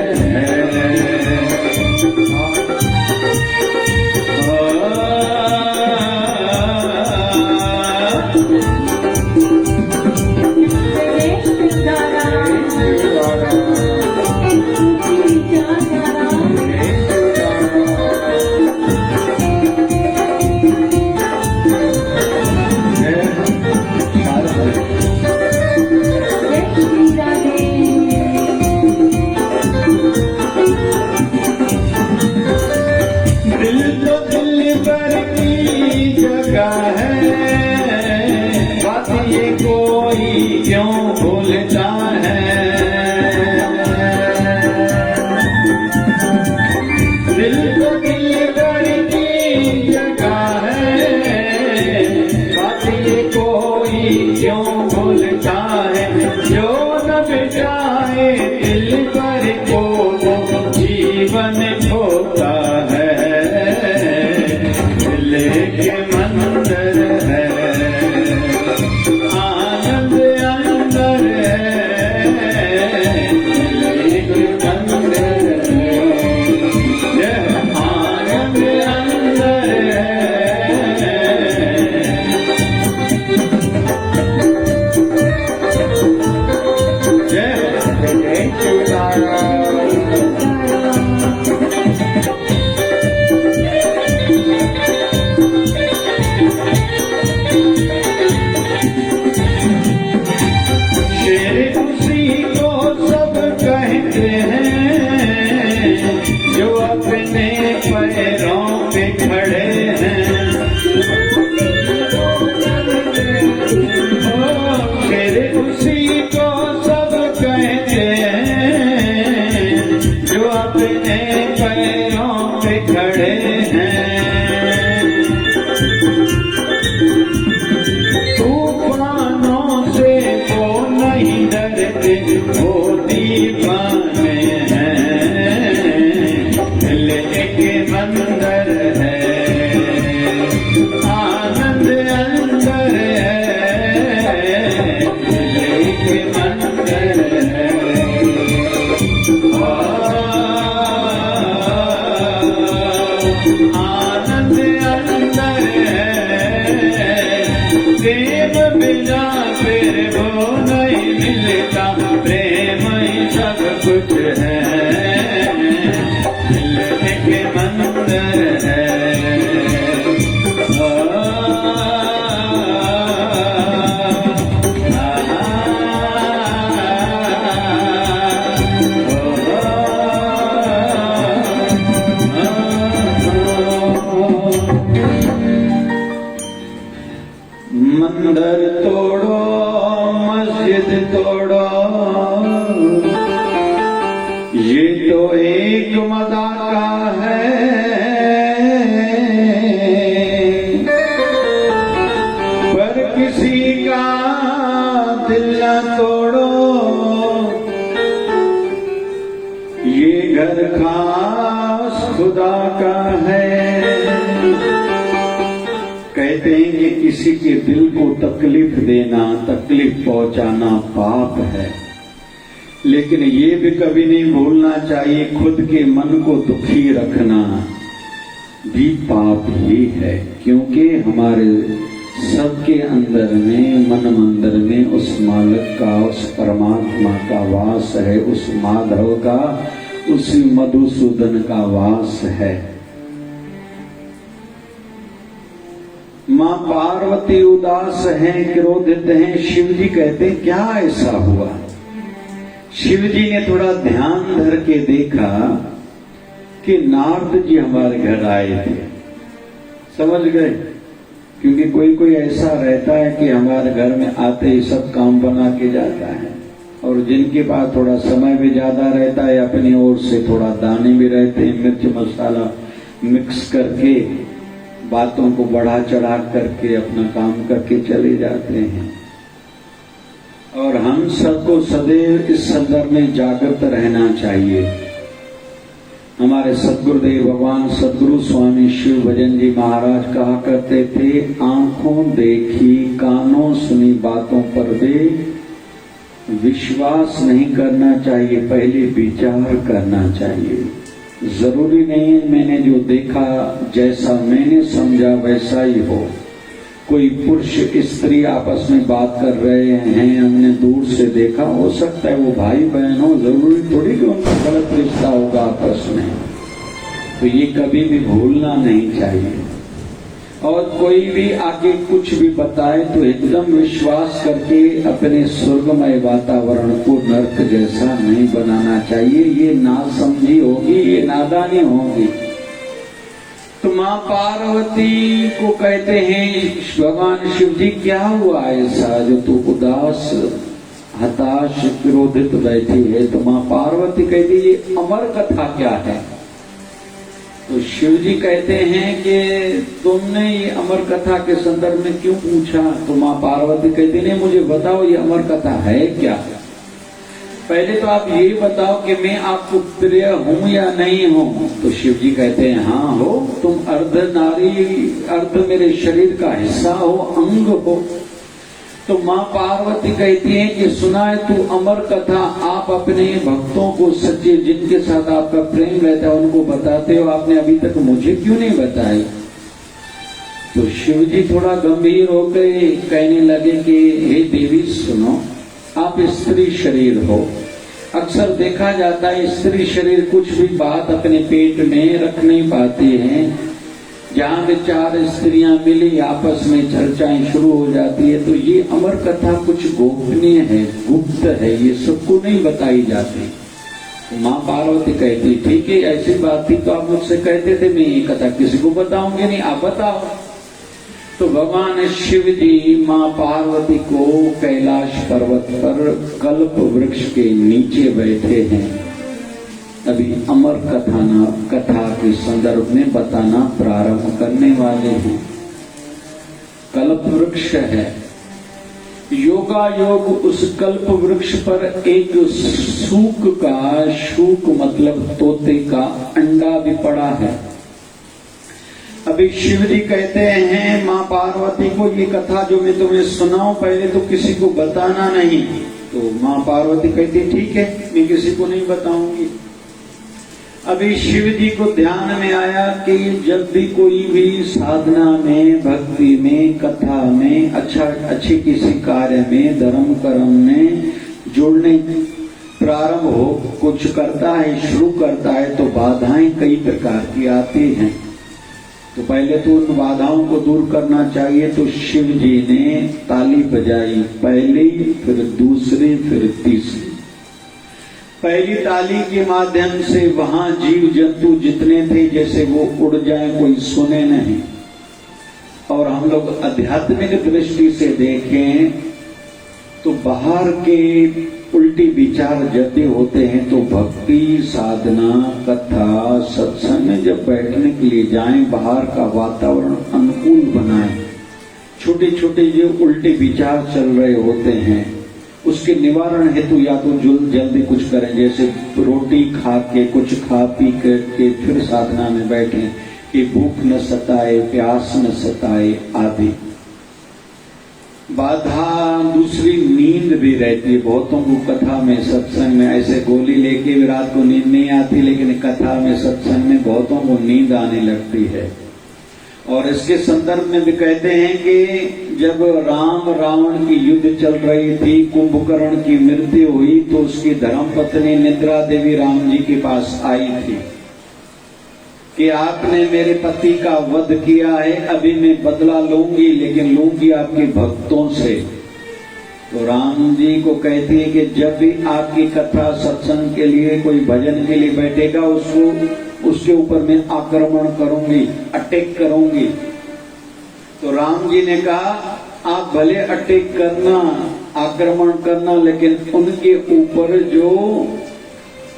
क्यों भूलता है। दिल तो दिल भर की जगह है। बात ये कोई क्यों भूलता है। जो न बिताए दिल भर को जीवन खोता है। दिल के मंदिर है वो दीवाने हैं। दिल एक मंदिर है आनंद अंदर है। दिल एक मंदिर है आनंद अंदर है। प्रेम बिना फिर वो नहीं मिलता। प्रेम ही सब कुछ है। दिल एक मंदिर है मंदिर तोड़ो मस्जिद तोड़ो ये तो एक मजाका है। पर किसी का दिल न तोड़ो ये घर खास खुदा का है। कहते हैं कि किसी के दिल को तकलीफ देना तकलीफ पहुंचाना पाप है। लेकिन ये भी कभी नहीं भूलना चाहिए खुद के मन को दुखी रखना भी पाप ही है। क्योंकि हमारे सबके अंदर में मन मंदिर में उस मालिक का उस परमात्मा का वास है। उस माधव का उसी मधुसूदन का वास है। मां पार्वती उदास हैं, क्रोधित हैं। शिव जी कहते हैं क्या ऐसा हुआ? शिव जी ने थोड़ा ध्यान धर के देखा कि नारद जी हमारे घर आए थे। समझ गए? क्योंकि कोई कोई ऐसा रहता है कि हमारे घर में आते ही सब काम बना के जाता है, और जिनके पास थोड़ा समय भी ज्यादा रहता है, अपनी ओर से थोड़ा दानी भी रहते हैं, मिर्च मसाला मिक्स करके बातों को बढ़ा चढ़ा करके अपना काम करके चले जाते हैं। और हम सबको सदैव इस संदर्भ में जागृत रहना चाहिए। हमारे सद्गुरुदेव भगवान सद्गुरु स्वामी शिव भजन जी महाराज कहा करते थे, आंखों देखी कानों सुनी बातों पर भी विश्वास नहीं करना चाहिए, पहले विचार करना चाहिए। जरूरी नहीं है मैंने जो देखा, जैसा मैंने समझा वैसा ही हो। कोई पुरुष स्त्री आपस में बात कर रहे हैं, हमने दूर से देखा, हो सकता है वो भाई बहन हो, जरूरी थोड़ी कि उनका गलत रिश्ता होगा आपस में। तो ये कभी भी भूलना नहीं चाहिए। और कोई भी आगे कुछ भी बताए तो एकदम विश्वास करके अपने स्वर्गमय वातावरण को नर्क जैसा नहीं बनाना चाहिए। ये नासमझी होगी, ये नादानी होगी। तो मां पार्वती को कहते हैं भगवान शिव जी क्या हुआ ऐसा जो तू उदास हताश क्रोधित बैठी है? तो मां पार्वती कहती ये अमर कथा क्या है? तो शिव जी कहते हैं कि तुमने ये अमर कथा के संदर्भ में क्यों पूछा? तो मां पार्वती कहती नहीं, मुझे बताओ ये अमर कथा है क्या? पहले तो आप ये बताओ कि मैं आपको प्रिय हूं या नहीं हूं? तो शिव जी कहते हैं हाँ हो, तुम अर्ध नारी, अर्ध मेरे शरीर का हिस्सा हो, अंग हो। तो मां पार्वती कहती है कि सुना है तू अमर कथा, आप अपने भक्तों को सच्चे जिनके साथ आपका प्रेम रहता है उनको बताते हो, आपने अभी तक मुझे क्यों नहीं बताई? तो शिव जी थोड़ा गंभीर होकर कहने लगे कि हे देवी सुनो, आप स्त्री शरीर हो। अक्सर देखा जाता है स्त्री शरीर कुछ भी बात अपने पेट में रख नहीं पाती हैं। जहाँ पे चार स्त्रियां मिली आपस में चर्चाएं शुरू हो जाती है। तो ये अमर कथा कुछ गोपनीय है, गुप्त है, ये सबको नहीं बताई जाती। तो माँ पार्वती कहती ठीक है, ऐसी बात थी तो आप मुझसे कहते थे, मैं ये कथा किसी को बताऊंगी नहीं, आप बताओ। तो भगवान शिव जी मां पार्वती को कैलाश पर्वत पर कल्प वृक्ष के नीचे बैठे हैं। अभी अमर कथा के संदर्भ में बताना प्रारंभ करने वाले हैं। कल्प वृक्ष है, योगा योग उस कल्प वृक्ष पर एक सूक का, शूक मतलब तोते का अंडा भी पड़ा है। अभी शिव जी कहते हैं मां पार्वती को ये कथा जो मैं तुम्हें सुनाऊं पहले तो किसी को बताना नहीं। तो मां पार्वती कहती ठीक है, मैं किसी को नहीं बताऊंगी। अभी शिव जी को ध्यान में आया कि जब भी कोई भी साधना में, भक्ति में, कथा में, अच्छे किसी कार्य में, धर्म कर्म में जुड़ने प्रारंभ हो, कुछ करता है, शुरू करता है तो बाधाएं कई प्रकार की आती हैं। तो पहले तो उन बाधाओं को दूर करना चाहिए। तो शिव जी ने ताली बजाई, पहली, फिर दूसरी, फिर तीसरी। पहली ताली के माध्यम से वहां जीव जंतु जितने थे जैसे वो उड़ जाए, कोई सुने नहीं। और हम लोग आध्यात्मिक दृष्टि से देखें तो बाहर के उल्टी विचार जब भी होते हैं तो भक्ति, साधना, कथा, सत्संग में जब बैठने के लिए जाएं, बाहर का वातावरण अनुकूल बनाएं। छोटे छोटे जो उल्टे विचार चल रहे होते हैं उसके निवारण हेतु या तो जल्दी कुछ करें, जैसे रोटी खा के, कुछ खा पी करके फिर साधना में बैठें कि भूख न सताए, प्यास न सताए आदि। बाधा दूसरी नींद भी रहती है। बहुतों को कथा में, सत्संग में ऐसे गोली लेके भी रात को नींद नहीं आती, लेकिन कथा में, सत्संग में बहुतों को नींद आने लगती है। और इसके संदर्भ में भी कहते हैं कि जब राम रावण की युद्ध चल रही थी, कुंभकर्ण की मृत्यु हुई, तो उसकी धर्मपत्नी निद्रा देवी राम जी के पास आई थी कि आपने मेरे पति का वध किया है, अभी मैं बदला लूंगी, लेकिन लूंगी आपके भक्तों से। तो राम जी को कहती है कि जब भी आपकी कथा सत्संग के लिए कोई भजन के लिए बैठेगा, उसके ऊपर मैं आक्रमण करूंगी, अटैक करूंगी। तो राम जी ने कहा आप भले अटैक करना, आक्रमण करना, लेकिन उनके ऊपर जो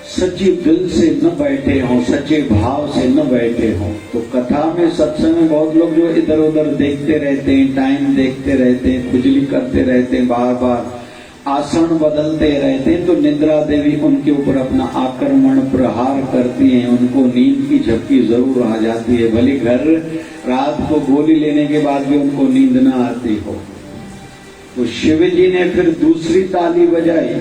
सच्चे दिल से न बैठे हों, सच्चे भाव से न बैठे हों। तो कथा में, सत्संग में बहुत लोग जो इधर उधर देखते रहते हैं, टाइम देखते रहते हैं, खुजली करते रहते हैं, बार बार आसन बदलते रहते हैं, तो निद्रा देवी उनके ऊपर अपना आक्रमण प्रहार करती हैं, उनको नींद की झपकी जरूर आ जाती है, भले घर रात को गोली लेने के बाद भी उनको नींद न आती हो। तो शिव जी ने फिर दूसरी ताली बजाई,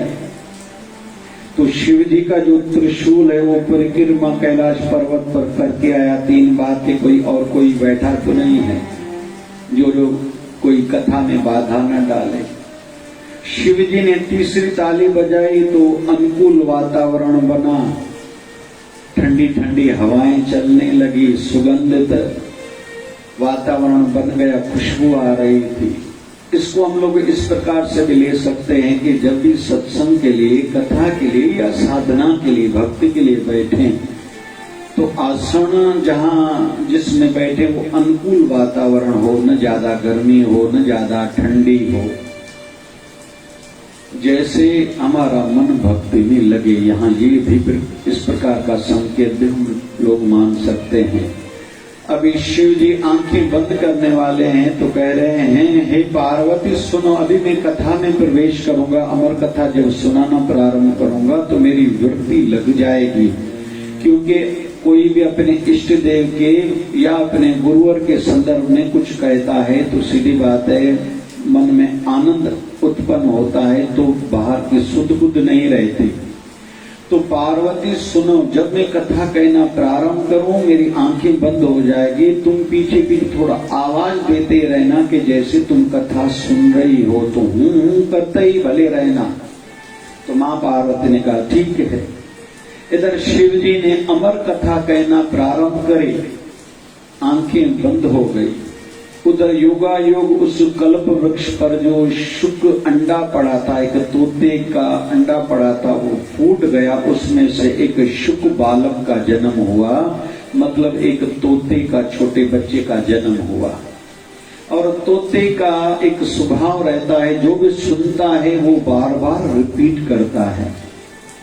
तो शिव जी का जो त्रिशूल है वो परिक्रमा कैलाश पर्वत पर करके आया 3 बार के, कोई बैठा तो नहीं है जो लोग कोई कथा में बाधा न डाले। शिव जी ने तीसरी ताली बजाई तो अनुकूल वातावरण बना, ठंडी ठंडी हवाएं चलने लगी, सुगंधित वातावरण बन गया, खुशबू आ रही थी। इसको हम लोग इस प्रकार से भी ले सकते हैं कि जब भी सत्संग के लिए, कथा के लिए या साधना के लिए, भक्ति के लिए बैठे, तो आसन जहाँ जिसमें बैठे वो अनुकूल वातावरण हो, न ज्यादा गर्मी हो, न ज्यादा ठंडी हो, जैसे हमारा मन भक्ति में लगे। यहाँ ये भी इस प्रकार का संकेत भी हम लोग मान सकते हैं। अभी शिव जी आंखें बंद करने वाले हैं तो कह रहे हैं, हे पार्वती सुनो, अभी मैं कथा में प्रवेश करूंगा, अमर कथा जब सुनाना प्रारंभ करूंगा तो मेरी वृत्ति लग जाएगी। क्योंकि कोई भी अपने इष्ट देव के या अपने गुरुवर के संदर्भ में कुछ कहता है तो सीधी बात है मन में आनंद उत्पन्न होता है, तो बाहर की सुध बुध नहीं रहती। तो पार्वती सुनो, जब मैं कथा कहना प्रारंभ करूं मेरी आंखें बंद हो जाएगी, तुम पीछे पीछे थोड़ा आवाज देते रहना कि जैसे तुम कथा सुन रही हो, तो हूं करते ही भले रहना। तो मां पार्वती ने कहा ठीक है। इधर शिव जी ने अमर कथा कहना प्रारंभ करे, आंखें बंद हो गई। उधर योगायोग उस कल्प वृक्ष पर जो शुक अंडा पड़ा था, एक तोते का अंडा पड़ा था, वो फूट गया, उसमें से एक शुक बालक का जन्म हुआ, मतलब एक तोते का, छोटे बच्चे का जन्म हुआ। और तोते का एक स्वभाव रहता है, जो भी सुनता है वो बार बार रिपीट करता है।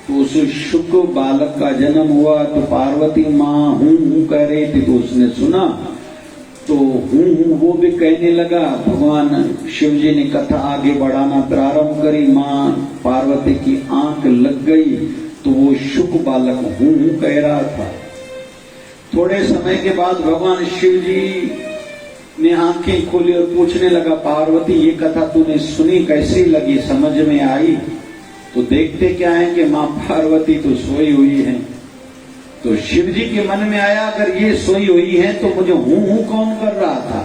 तो उस शुक बालक का जन्म हुआ, तो पार्वती माँ हूं कह रही थी, तो उसने सुना, तो हूं वो भी कहने लगा। भगवान शिव जी ने कथा आगे बढ़ाना प्रारंभ करी, मां पार्वती की आंख लग गई, तो वो शुक बालक हूं कह रहा था। थोड़े समय के बाद भगवान शिव जी ने आंखें खोली और पूछने लगा, पार्वती ये कथा तूने सुनी, कैसी लगी, समझ में आई? तो देखते क्या है कि मां पार्वती तो सोई हुई है। तो शिव जी के मन में आया, अगर ये सोई हुई है तो मुझे हूं कौन कर रहा था।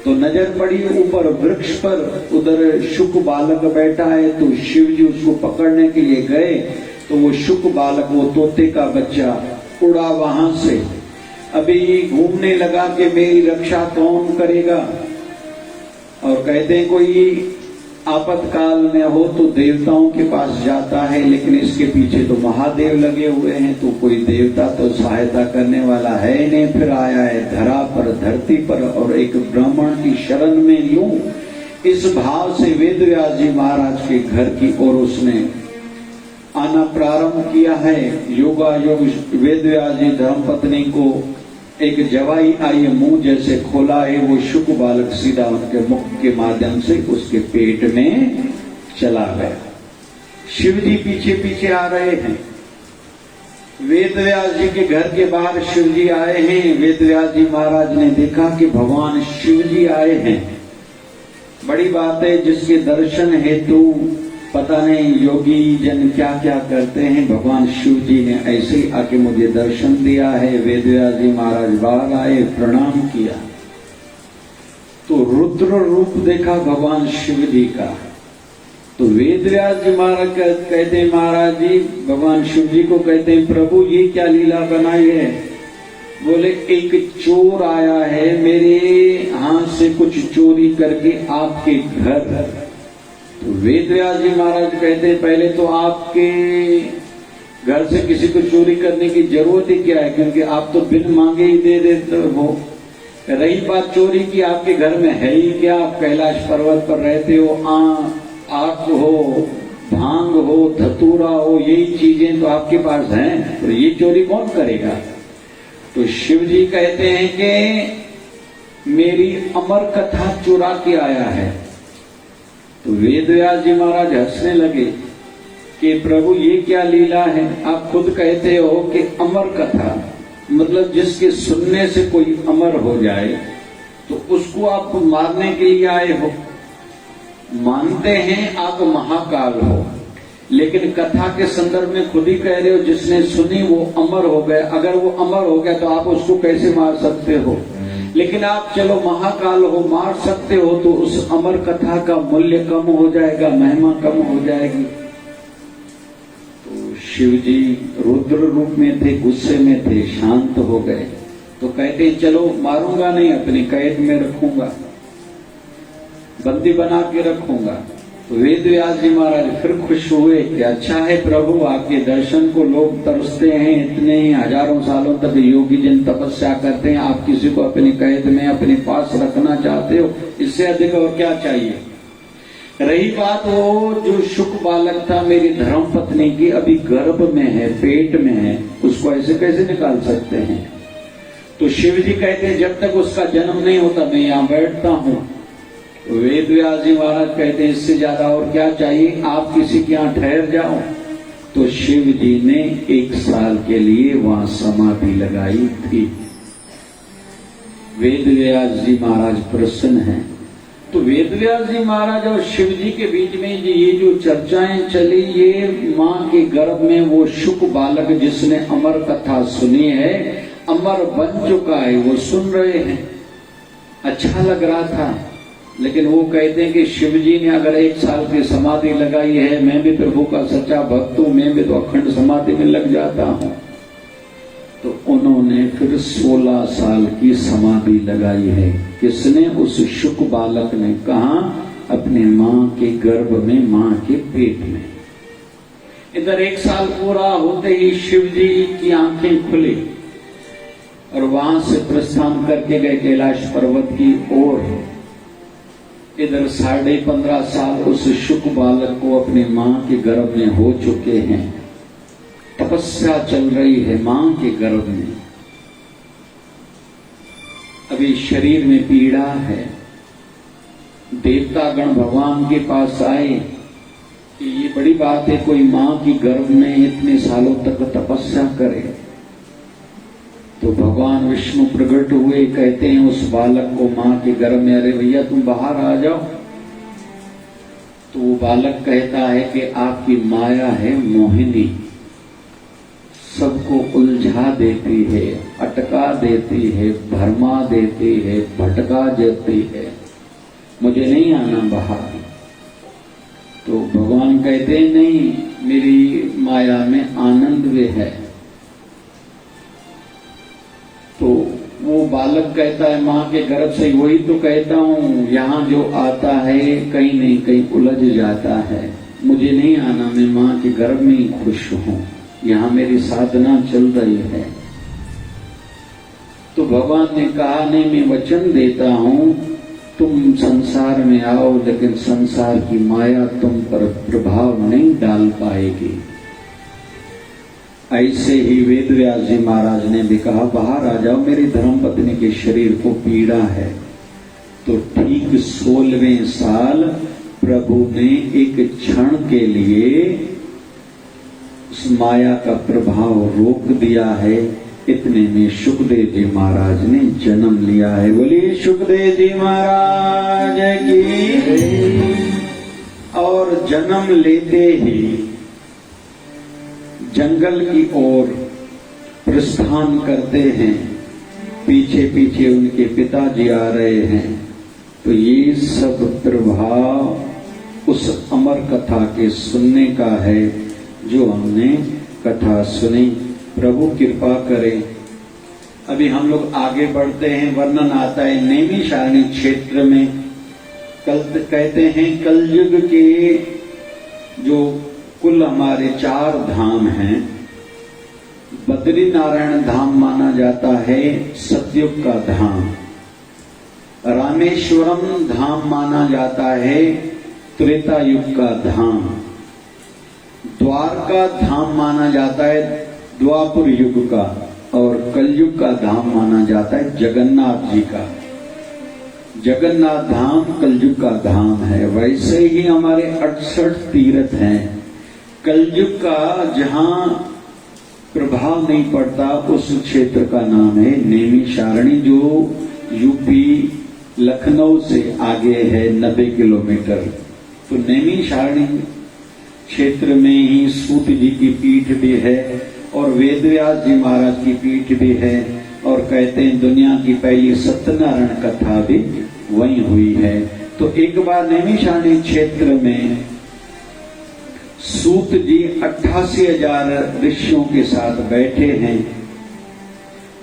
तो नजर पड़ी ऊपर वृक्ष पर, उधर शुक बालक बैठा है, तो शिव जी उसको पकड़ने के लिए गए, तो वो शुक बालक, वो तोते का बच्चा उड़ा वहां से। अभी घूमने लगा कि मेरी रक्षा कौन करेगा। और कहते हैं कोई आपातकाल में हो तो देवताओं के पास जाता है, लेकिन इसके पीछे तो महादेव लगे हुए हैं, तो कोई देवता तो सहायता करने वाला है नहीं। फिर आया है धरा पर, धरती पर, और एक ब्राह्मण की शरण में यूं इस भाव से वेदव्यास जी महाराज के घर की ओर उसने आना प्रारंभ किया है। योगा योग वेदव्यास जी धर्मपत्नी को एक जवाई आई, मुंह जैसे खोला है, वो शुक बालक सीधा उनके मुख के माध्यम से उसके पेट में चला गया। शिव जी पीछे पीछे आ रहे हैं। वेदव्यास जी के घर के बाहर शिव जी आए हैं। वेदव्यास जी महाराज ने देखा कि भगवान शिव जी आए हैं। बड़ी बात है, जिसके दर्शन हेतु पता नहीं योगी जन क्या क्या करते हैं, भगवान शिव जी ने ऐसे ही आके मुझे दर्शन दिया है। वेदव्यास जी महाराज बाहर आए, प्रणाम किया। रुद्र रूप देखा भगवान शिव जी का। तो वेदव्यास जी महाराज कहते हैं, महाराज जी भगवान शिव जी को कहते हैं, प्रभु ये क्या लीला बनाई है? बोले एक चोर आया है, मेरे हाथ से कुछ चोरी करके आपके घर। तो वेदव्यास जी महाराज कहते हैं, पहले तो आपके घर से किसी को चोरी करने की जरूरत ही क्या है, क्योंकि आप तो बिन मांगे ही दे देते हो। रही बात चोरी की, आपके घर में है ही क्या? आप कैलाश पर्वत पर रहते हो, आग हो, भांग हो, धतूरा हो, यही चीजें तो आपके पास हैं, तो ये चोरी कौन करेगा? तो शिव जी कहते हैं कि मेरी अमर कथा चुरा के आया है। तो वेदव्यास जी महाराज हंसने लगे कि प्रभु ये क्या लीला है? आप खुद कहते हो कि अमर कथा, मतलब जिसके सुनने से कोई अमर हो जाए, तो उसको आप मारने के लिए आए हो। मानते हैं आप महाकाल हो, लेकिन कथा के संदर्भ में खुद ही कह रहे हो जिसने सुनी वो अमर हो गए। अगर वो अमर हो गया तो आप उसको कैसे मार सकते हो? लेकिन आप चलो महाकाल हो, मार सकते हो, तो उस अमर कथा का मूल्य कम हो जाएगा, महिमा कम हो जाएगी। तो शिव जी रुद्र रूप में थे, गुस्से में थे, शांत हो गए। तो कहते चलो मारूंगा नहीं, अपनी कैद में रखूंगा, बंदी बना के रखूंगा। तो वेदव्यास जी महाराज फिर खुश हुए कि अच्छा है प्रभु, आपके दर्शन को लोग तरसते हैं, इतने ही हजारों सालों तक योगी जन तपस्या करते हैं, आप किसी को अपनी कैद में अपने पास रखना चाहते हो, इससे अधिक और क्या चाहिए? रही बात वो जो शुक बालक था मेरी धर्म पत्नी की, अभी गर्भ में है, पेट में है, उसको ऐसे कैसे निकाल सकते हैं? तो शिव जी कहते हैं जब तक उसका जन्म नहीं होता मैं यहाँ बैठता हूँ। वेदव्यास जी महाराज कहते हैं इससे ज्यादा और क्या चाहिए, आप किसी के यहाँ ठहर जाओ। तो शिव जी ने 1 साल के लिए वहां समाधि लगाई थी। वेदव्यास जी महाराज प्रसन्न हैं। तो वेदव्यास जी महाराज और शिव जी के बीच में ये जो चर्चाएं चली, ये माँ के गर्भ में वो शुक बालक जिसने अमर कथा सुनी है, अमर बन चुका है, वो सुन रहे हैं। अच्छा लग रहा था, लेकिन वो कहते हैं कि शिव जी ने अगर 1 साल की समाधि लगाई है, मैं भी प्रभु का सच्चा भक्त हूं, मैं भी तो अखंड समाधि में लग जाता हूं। तो उन्होंने फिर 16 साल की समाधि लगाई है। किसने? उस शुक बालक ने। कहा? अपने माँ के गर्भ में, माँ के पेट में। इधर 1 साल पूरा होते ही शिव जी की आंखें खुली और वहां से प्रस्थान करके गए कैलाश पर्वत की ओर। इधर 15.5 साल उस शुक बालक को अपने माँ के गर्भ में हो चुके हैं। तपस्या चल रही है माँ के गर्भ में। अभी शरीर में पीड़ा है। देवतागण भगवान के पास आए कि ये बड़ी बात है, कोई माँ की गर्भ में इतने सालों तक तपस्या करे। तो भगवान विष्णु प्रकट हुए, कहते हैं उस बालक को माँ के गर्भ में, अरे भैया तुम बाहर आ जाओ। तो वो बालक कहता है कि आपकी माया है मोहिनी, सबको उलझा देती है, अटका देती है, भरमा देती है, भटका देती है, मुझे नहीं आना बाहर। तो भगवान कहते हैं नहीं, मेरी माया में आनंद वे है। तो वो बालक कहता है माँ के गर्भ से, वही तो कहता हूँ, यहाँ जो आता है कहीं नहीं कहीं उलझ जाता है, मुझे नहीं आना, मैं माँ के गर्भ में ही खुश हूँ, यहाँ मेरी साधना चल रही है। तो भगवान ने कहा नहीं, मैं वचन देता हूँ तुम संसार में आओ, लेकिन संसार की माया तुम पर प्रभाव नहीं डाल पाएगी। ऐसे ही वेदव्यास जी महाराज ने भी कहा बाहर आ जाओ, मेरी धर्मपत्नी के शरीर को पीड़ा है। तो ठीक 16वें साल प्रभु ने एक क्षण के लिए उस माया का प्रभाव रोक दिया है। इतने में सुखदेव जी महाराज ने जन्म लिया है। बोलिए सुखदेव जी महाराज की। और जन्म लेते ही जंगल की ओर प्रस्थान करते हैं। पीछे पीछे उनके पिताजी आ रहे हैं। तो ये सब प्रभाव उस अमर कथा के सुनने का है जो हमने कथा सुनी। प्रभु कृपा करे। अभी हम लोग आगे बढ़ते हैं। वर्णन आता है नैमिषारण्य क्षेत्र में। कहते हैं कलयुग के जो कुल हमारे 4 धाम हैं, बद्री नारायण धाम माना जाता है सतयुग का धाम, रामेश्वरम धाम माना जाता है त्रेता युग का धाम, द्वारका धाम माना जाता है द्वापर युग का, और कलयुग का धाम माना जाता है जगन्नाथ जी का। जगन्नाथ धाम कलयुग का धाम है। वैसे ही हमारे 68 तीर्थ हैं। कलयुग का जहां प्रभाव नहीं पड़ता उस क्षेत्र का नाम है नैमिषारण्य, जो यूपी लखनऊ से आगे है 90 किलोमीटर। तो नैमिषारण्य क्षेत्र में ही सूत जी की पीठ भी है और वेदव्यास जी महाराज की पीठ भी है, और कहते हैं दुनिया की पहली सत्यनारायण कथा भी वहीं हुई है। तो एक बार नैमिषारण्य क्षेत्र में सूत जी 88,000 ऋषियों के साथ बैठे हैं।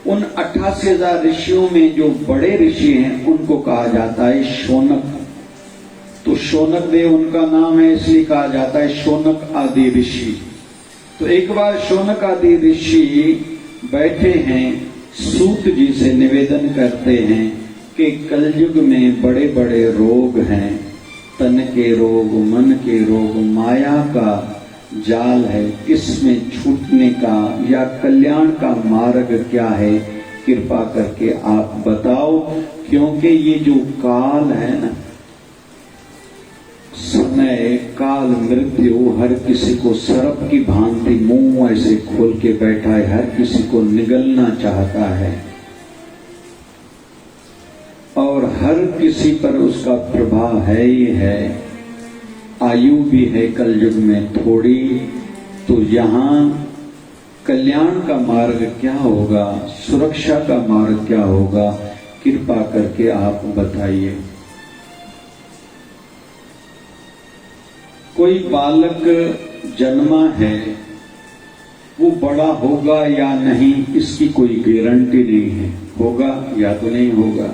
उन 88,000 ऋषियों में जो बड़े ऋषि हैं उनको कहा जाता है शौनक। तो शौनक देव उनका नाम है, इसलिए कहा जाता है शौनक आदि ऋषि। तो एक बार शौनक आदि ऋषि बैठे हैं, सूत जी से निवेदन करते हैं कि कलयुग में बड़े बड़े रोग हैं, तन के रोग, मन के रोग, माया का जाल है, इसमें छूटने का या कल्याण का मार्ग क्या है, कृपा करके आप बताओ। क्योंकि ये जो काल है ना, समय, काल, मृत्यु हर किसी को सर्प की भांति मुंह ऐसे खोल के बैठा है, हर किसी को निगलना चाहता है और हर किसी पर उसका प्रभाव है ही है। आयु भी है कलयुग में थोड़ी। तो यहाँ कल्याण का मार्ग क्या होगा, सुरक्षा का मार्ग क्या होगा, कृपा करके आप बताइए। कोई बालक जन्मा है, वो बड़ा होगा या नहीं इसकी कोई गारंटी नहीं है, होगा या तो नहीं होगा।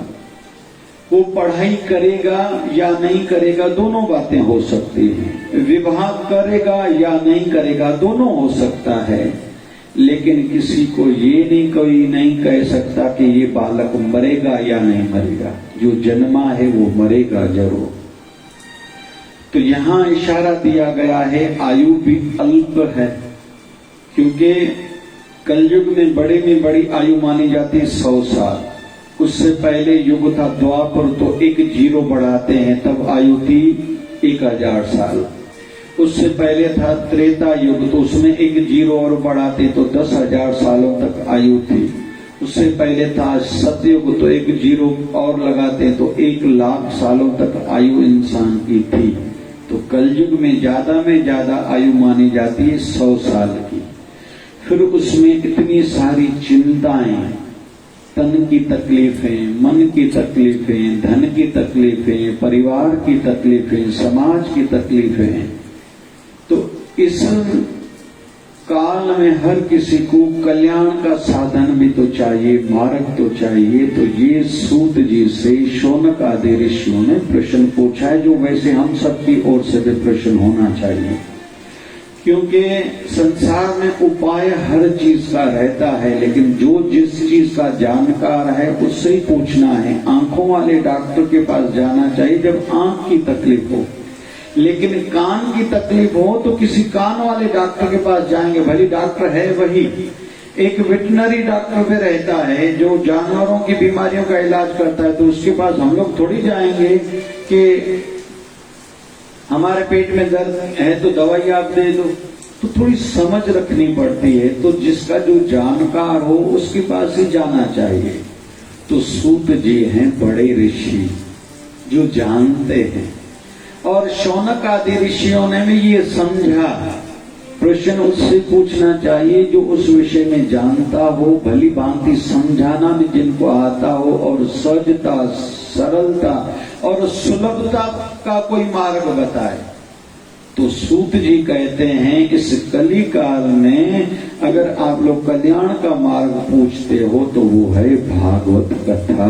वो पढ़ाई करेगा या नहीं करेगा, दोनों बातें हो सकती हैं। विवाह करेगा या नहीं करेगा, दोनों हो सकता है। लेकिन किसी को ये नहीं, कोई नहीं कह सकता कि ये बालक मरेगा या नहीं मरेगा। जो जन्मा है वो मरेगा जरूर। तो यहाँ इशारा दिया गया है आयु भी अल्प है, क्योंकि कलयुग में बड़ी आयु मानी जाती है 100 साल। उससे पहले युग था द्वापर, तो एक 0 बढ़ाते हैं, तब आयु थी 1000 साल। उससे पहले था त्रेता युग, तो उसमें एक 0 और बढ़ाते तो 10,000 सालों तक आयु थी। उससे पहले था सतयुग, तो एक 0 और लगाते तो 1,00,000 सालों तक आयु इंसान की थी। तो कलयुग में ज्यादा आयु मानी जाती है 100 साल की। फिर उसमें इतनी सारी चिंताएं, तन की तकलीफें, मन की तकलीफें, धन की तकलीफें, परिवार की तकलीफें, समाज की तकलीफें। तो इस काल में हर किसी को कल्याण का साधन भी तो चाहिए, मार्ग तो चाहिए। तो ये सूत जी से शौनक आदि ऋषियों ने प्रश्न पूछा है, जो वैसे हम सबकी ओर से भी प्रश्न होना चाहिए। क्योंकि संसार में उपाय हर चीज का रहता है, लेकिन जो जिस चीज का जानकार है उससे ही पूछना है। आंखों वाले डॉक्टर के पास जाना चाहिए जब आंख की तकलीफ हो, लेकिन कान की तकलीफ हो तो किसी कान वाले डॉक्टर के पास जाएंगे, भले डॉक्टर है वही। एक वेटनरी डॉक्टर भी रहता है जो जानवरों की बीमारियों का इलाज करता है, तो उसके पास हम लोग थोड़ी जाएंगे कि हमारे पेट में दर्द है तो दवाई आप दे दो। तो थोड़ी समझ रखनी पड़ती है। तो जिसका जो जानकार हो उसके पास ही जाना चाहिए। तो सूत जी हैं बड़े ऋषि जो जानते हैं, और शौनक आदि ऋषियों ने भी ये समझा प्रश्न उससे पूछना चाहिए जो उस विषय में जानता हो, भली भांति समझाना भी जिनको आता हो, और सहजता, सरलता और सुलभता का कोई मार्ग बताए। तो सूत जी कहते हैं इस कली काल में अगर आप लोग कल्याण का मार्ग पूछते हो तो वो है भागवत कथा।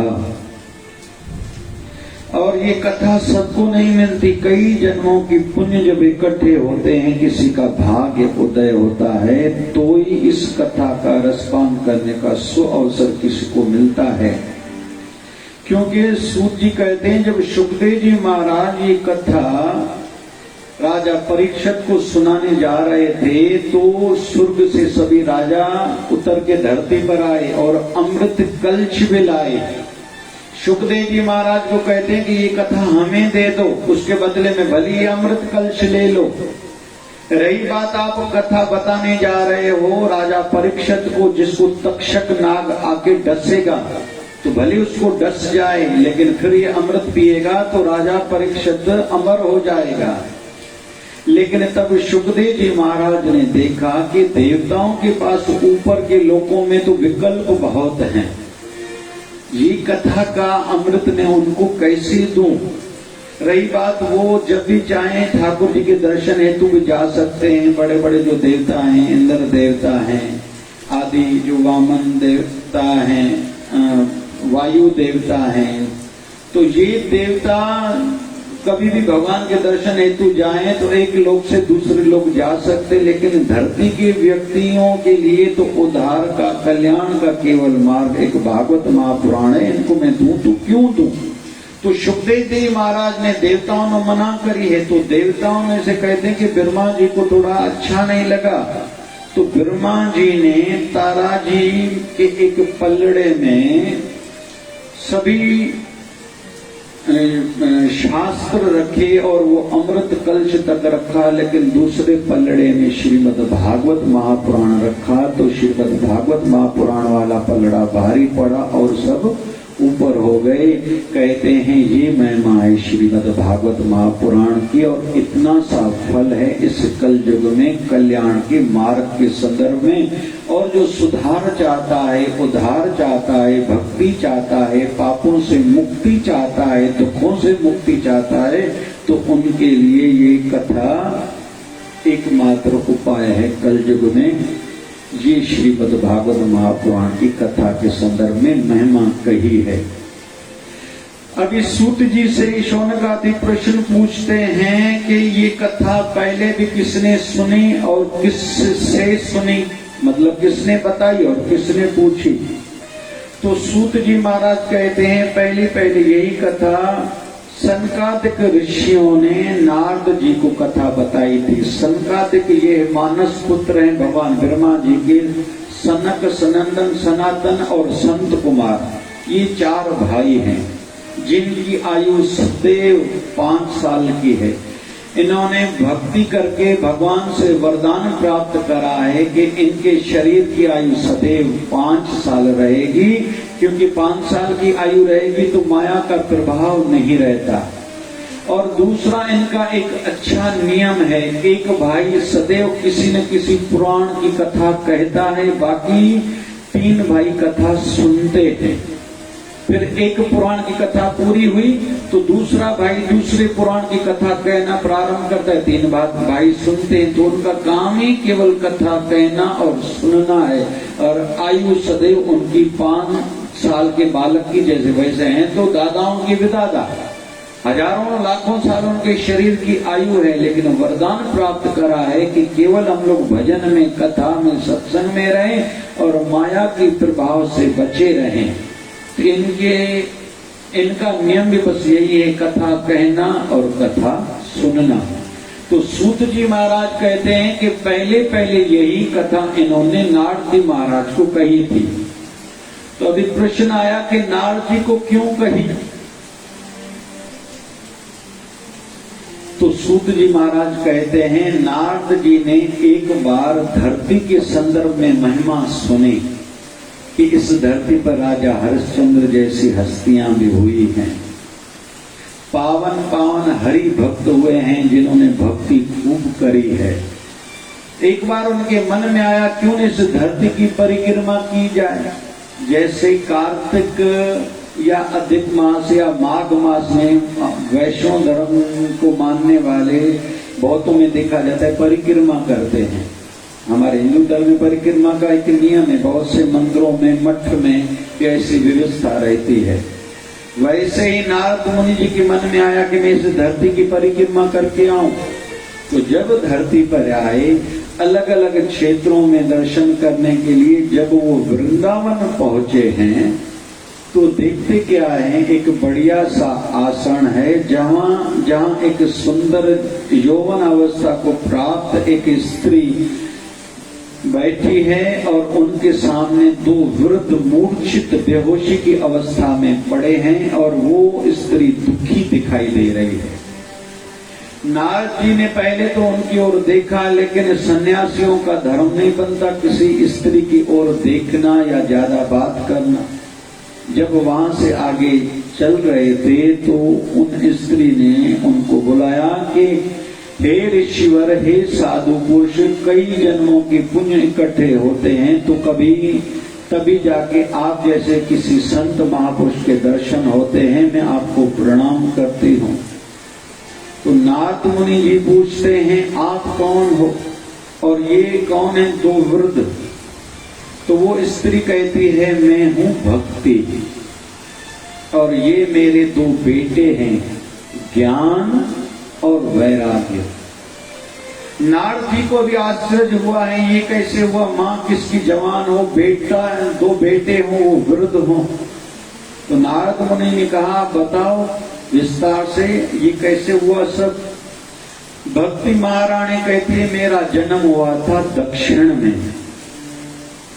और ये कथा सबको नहीं मिलती, कई जन्मों की पुण्य जब इकट्ठे होते हैं, किसी का भाग्य उदय होता है तो ही इस कथा का रसपान करने का सुअवसर किसी को मिलता है। क्योंकि सूत जी कहते हैं जब सुखदेव जी महाराज ये कथा राजा परीक्षित को सुनाने जा रहे थे तो स्वर्ग से सभी राजा उतर के धरती पर आए और अमृत कलश भी लाए। सुखदेव जी महाराज को कहते हैं कि ये कथा हमें दे दो, उसके बदले में भली अमृत कलश ले लो। रही बात आप कथा बताने जा रहे हो राजा परीक्षित को, जिसको तक्षक नाग आके डसेगा तो भले उसको डस जाए, लेकिन फिर ये अमृत पिएगा तो राजा परीक्षित अमर हो जाएगा। लेकिन तब सुखदेव जी महाराज ने देखा कि देवताओं के पास ऊपर के लोकों में तो विकल्प बहुत हैं, ये कथा का अमृत ने उनको कैसे दूं। रही बात वो जब भी चाहें ठाकुर जी के दर्शन हेतु भी जा सकते हैं। बड़े बड़े जो देवता हैं, इंद्र देवता हैं आदि, जो वामन देवता हैं, वायु देवता हैं, तो ये देवता कभी भी भगवान के दर्शन हेतु जाएं तो एक लोक से दूसरे लोग जा सकते, लेकिन धरती के व्यक्तियों के लिए तो उद्धार का, कल्याण का केवल मार्ग एक भागवत महापुराण है। इनको मैं दूं तो क्यों दूं? तो सुखदेव जी महाराज ने देवताओं ने मना करी है, तो देवताओं में से कहते हैं कि ब्रह्मा जी को थोड़ा अच्छा नहीं लगा, तो ब्रह्मा जी ने तारा जी के एक पल्लड़े में सभी शास्त्र रखे और वो अमृत कलश तक रखा, लेकिन दूसरे पल्लड़े में श्रीमद् भागवत महापुराण रखा। तो श्रीमद् भागवत महापुराण वाला पल्लड़ा भारी पड़ा और सब ऊपर हो गए। कहते हैं ये महिमा है श्रीमद् भागवत महापुराण की, और इतना सा फल है इस कल युग में कल्याण के मार्ग के संदर्भ में। और जो सुधार चाहता है, उद्धार चाहता है, भक्ति चाहता है, पापों से मुक्ति चाहता है, दुखों से मुक्ति चाहता है, तो उनके लिए ये कथा एकमात्र उपाय है कल युग में। ये श्रीमद् भागवत महापुराण की कथा के संदर्भ में महिमा कही है। अभी सूत जी से शौनकादि प्रश्न पूछते हैं कि ये कथा पहले भी किसने सुनी और किससे सुनी, मतलब किसने बताई और किसने पूछी। तो सूत जी महाराज कहते हैं पहली यही कथा सनकादिक ऋषियों ने नारद जी को कथा बताई थी। सनकादिक ये मानस पुत्र हैं भगवान ब्रह्मा जी के, सनक, सनंदन, सनातन और संत कुमार, ये 4 भाई हैं जिनकी आयु सदैव 5 साल की है। इन्होंने भक्ति करके भगवान से वरदान प्राप्त करा है कि इनके शरीर की आयु सदैव 5 साल रहेगी, क्योंकि 5 साल की आयु रहेगी तो माया का प्रभाव नहीं रहता। और दूसरा इनका एक अच्छा नियम है, एक भाई सदैव किसी न किसी पुराण की कथा कहता है, बाकी 3 भाई कथा सुनते हैं। फिर एक पुराण की कथा पूरी हुई तो दूसरा भाई दूसरे पुराण की कथा कहना प्रारंभ करता है। 3 भाई सुनते हैं, तो उनका काम ही केवल कथा कहना और सुनना है। और आयु सदैव उनकी 5 साल के बालक की जैसे वैसे हैं, तो दादाओं की भी दादा, हजारों लाखों साल उनके शरीर की आयु है, लेकिन वरदान प्राप्त करा है कि केवल हम लोग भजन में, कथा में, सत्संग में रहें और माया के प्रभाव से बचे रहें। इनका नियम भी बस यही है, कथा कहना और कथा सुनना। तो सूत जी महाराज कहते हैं कि पहले यही कथा इन्होंने नारद जी महाराज को कही थी। तो अभी प्रश्न आया कि नारद जी को क्यों कही? तो सूत जी महाराज कहते हैं नारद जी ने एक बार धरती के संदर्भ में महिमा सुनी कि इस धरती पर राजा हरिश्चंद्र जैसी हस्तियां भी हुई हैं, पावन पावन हरि भक्त हुए हैं जिन्होंने भक्ति खूब करी है। एक बार उनके मन में आया क्यों न इस धरती की परिक्रमा की जाए। जैसे कार्तिक या अधिक मास या माघ मास में वैष्णव धर्म को मानने वाले बहुतों में देखा जाता है परिक्रमा करते हैं। हमारे हिंदू धर्म में परिक्रमा का एक नियम है, बहुत से मंदिरों में मठ में ऐसी व्यवस्था रहती है। वैसे ही नारद मुनि जी के मन में आया कि मैं इस धरती की परिक्रमा करके आऊं। तो जब धरती पर आए, अलग अलग क्षेत्रों में दर्शन करने के लिए जब वो वृंदावन पहुंचे हैं तो देखते क्या है, एक बढ़िया सा आसन है जहां एक सुंदर यौवन अवस्था को प्राप्त एक स्त्री बैठी है और उनके सामने दो वृद्ध मूर्छित बेहोशी की अवस्था में पड़े हैं और वो स्त्री दुखी दिखाई दे रही है। नारद जी ने पहले तो उनकी ओर देखा, लेकिन सन्यासियों का धर्म नहीं बनता किसी स्त्री की ओर देखना या ज्यादा बात करना। जब वहां से आगे चल रहे थे तो उन स्त्री ने उनको बुलाया कि हे ऋषिवर, हे साधु पुरुष, कई जन्मों के पुण्य इकट्ठे होते हैं तो तभी जाके आप जैसे किसी संत महापुरुष के दर्शन होते हैं। मैं आपको प्रणाम करती हूँ। तो नारद मुनि जी पूछते हैं आप कौन हो और ये कौन है दो वृद्ध। तो वो स्त्री कहती है मैं हूँ भक्ति और ये मेरे दो बेटे हैं ज्ञान और वैराग्य। नारद जी को भी आश्चर्य हुआ है, ये कैसे हुआ, माँ किसकी जवान हो, बेटा दो बेटे हो वो वृद्ध हो। तो नारद मुनि ने कहा बताओ विस्तार से ये कैसे हुआ सब। भक्ति महारानी कहती है मेरा जन्म हुआ था दक्षिण में,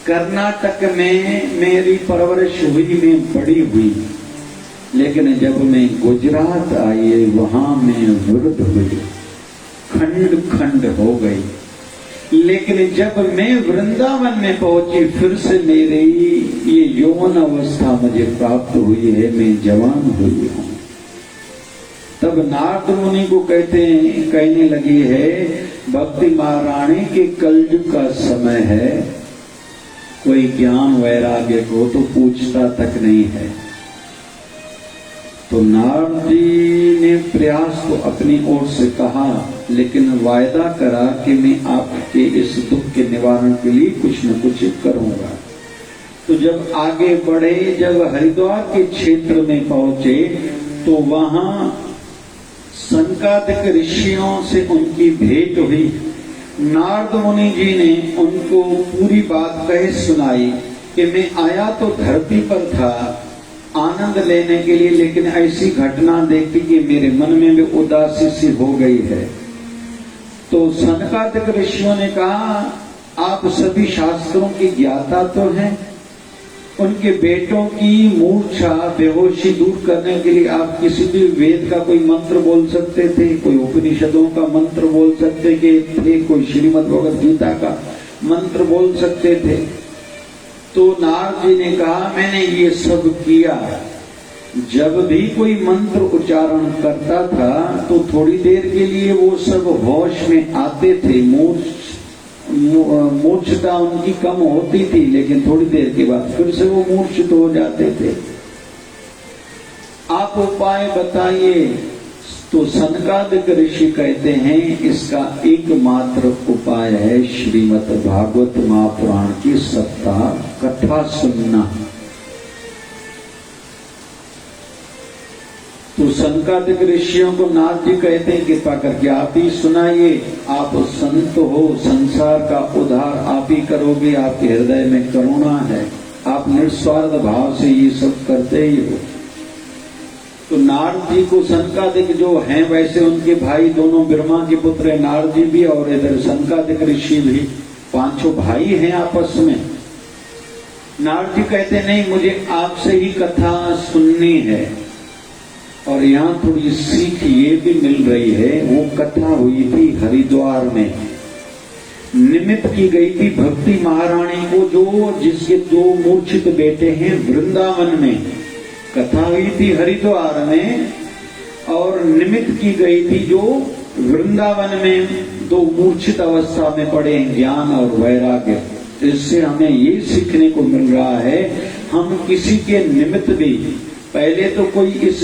कर्नाटक में मेरी परवरिश हुई, मैं बड़ी हुई, लेकिन जब मैं गुजरात आई वहां मैं वृद्ध हुई, खंड खंड हो गई। लेकिन जब मैं वृंदावन में पहुंची फिर से मेरी ये यौवन अवस्था मुझे प्राप्त हुई है, मैं जवान हुई हूं। तब नारद मुनि को कहने लगी है भक्ति महारानी के कलयुग का समय है, कोई ज्ञान वैराग्य को तो पूछता तक नहीं है। तो नारद जी ने प्रयास तो अपनी ओर से कहा, लेकिन वायदा करा कि मैं आपके इस दुख के निवारण के लिए कुछ न कुछ करूंगा। तो जब आगे बढ़े, जब हरिद्वार के क्षेत्र में पहुंचे तो वहां सनकादिक ऋषियों से उनकी भेंट हुई। नारद मुनि जी ने उनको पूरी बात कह सुनाई कि मैं आया तो धरती पर था आनंद लेने के लिए, लेकिन ऐसी घटना देखी कि मेरे मन में भी उदासी सी हो गई है। तो सनकादिक ऋषियों ने कहा आप सभी शास्त्रों की ज्ञाता तो हैं, उनके बेटों की मूर्छा बेहोशी दूर करने के लिए आप किसी भी वेद का कोई मंत्र बोल सकते थे, कोई उपनिषदों का मंत्र बोल सकते थे, कोई श्रीमद् भगवद गीता का मंत्र बोल सकते थे। तो नारद जी ने कहा मैंने ये सब किया। जब भी कोई मंत्र उच्चारण करता था तो थोड़ी देर के लिए वो सब होश में आते थे, मूर्छता उनकी कम होती थी, लेकिन थोड़ी देर के बाद फिर से वो मूर्छित हो जाते थे। आप उपाय बताइए। तो सनकादिक ऋषि कहते हैं इसका एकमात्र उपाय है श्रीमद् भागवत महापुराण की सप्ताह कथा सुनना। तो सनकादिक ऋषियों को नाथ जी कहते हैं कृपा करके आप ही सुनाइए, आप संत हो, संसार का उद्धार आप ही करोगे, आपके हृदय में करुणा है, आप निस्वार्थ भाव से ये सब करते ही हो। तो नारद जी को सनकादिक जो हैं वैसे उनके भाई दोनों ब्रह्मा के पुत्र हैं, नारद जी भी और इधर सनकादिक ऋषि भी, पांचों भाई हैं आपस में। नारद जी कहते नहीं मुझे आपसे ही कथा सुननी है। और यहाँ थोड़ी सीख ये भी मिल रही है, वो कथा हुई थी हरिद्वार में, निमित्त की गई थी भक्ति महारानी को, जो जिसके दो मूर्छित बेटे हैं वृंदावन में। कथा हुई थी हरिद्वार में और निमित्त की गई थी जो वृंदावन में दो मूर्छित अवस्था में पड़े हैं, ज्ञान और वैराग्य। इससे हमें ये सीखने को मिल रहा है, हम किसी के निमित्त भी, पहले तो कोई इस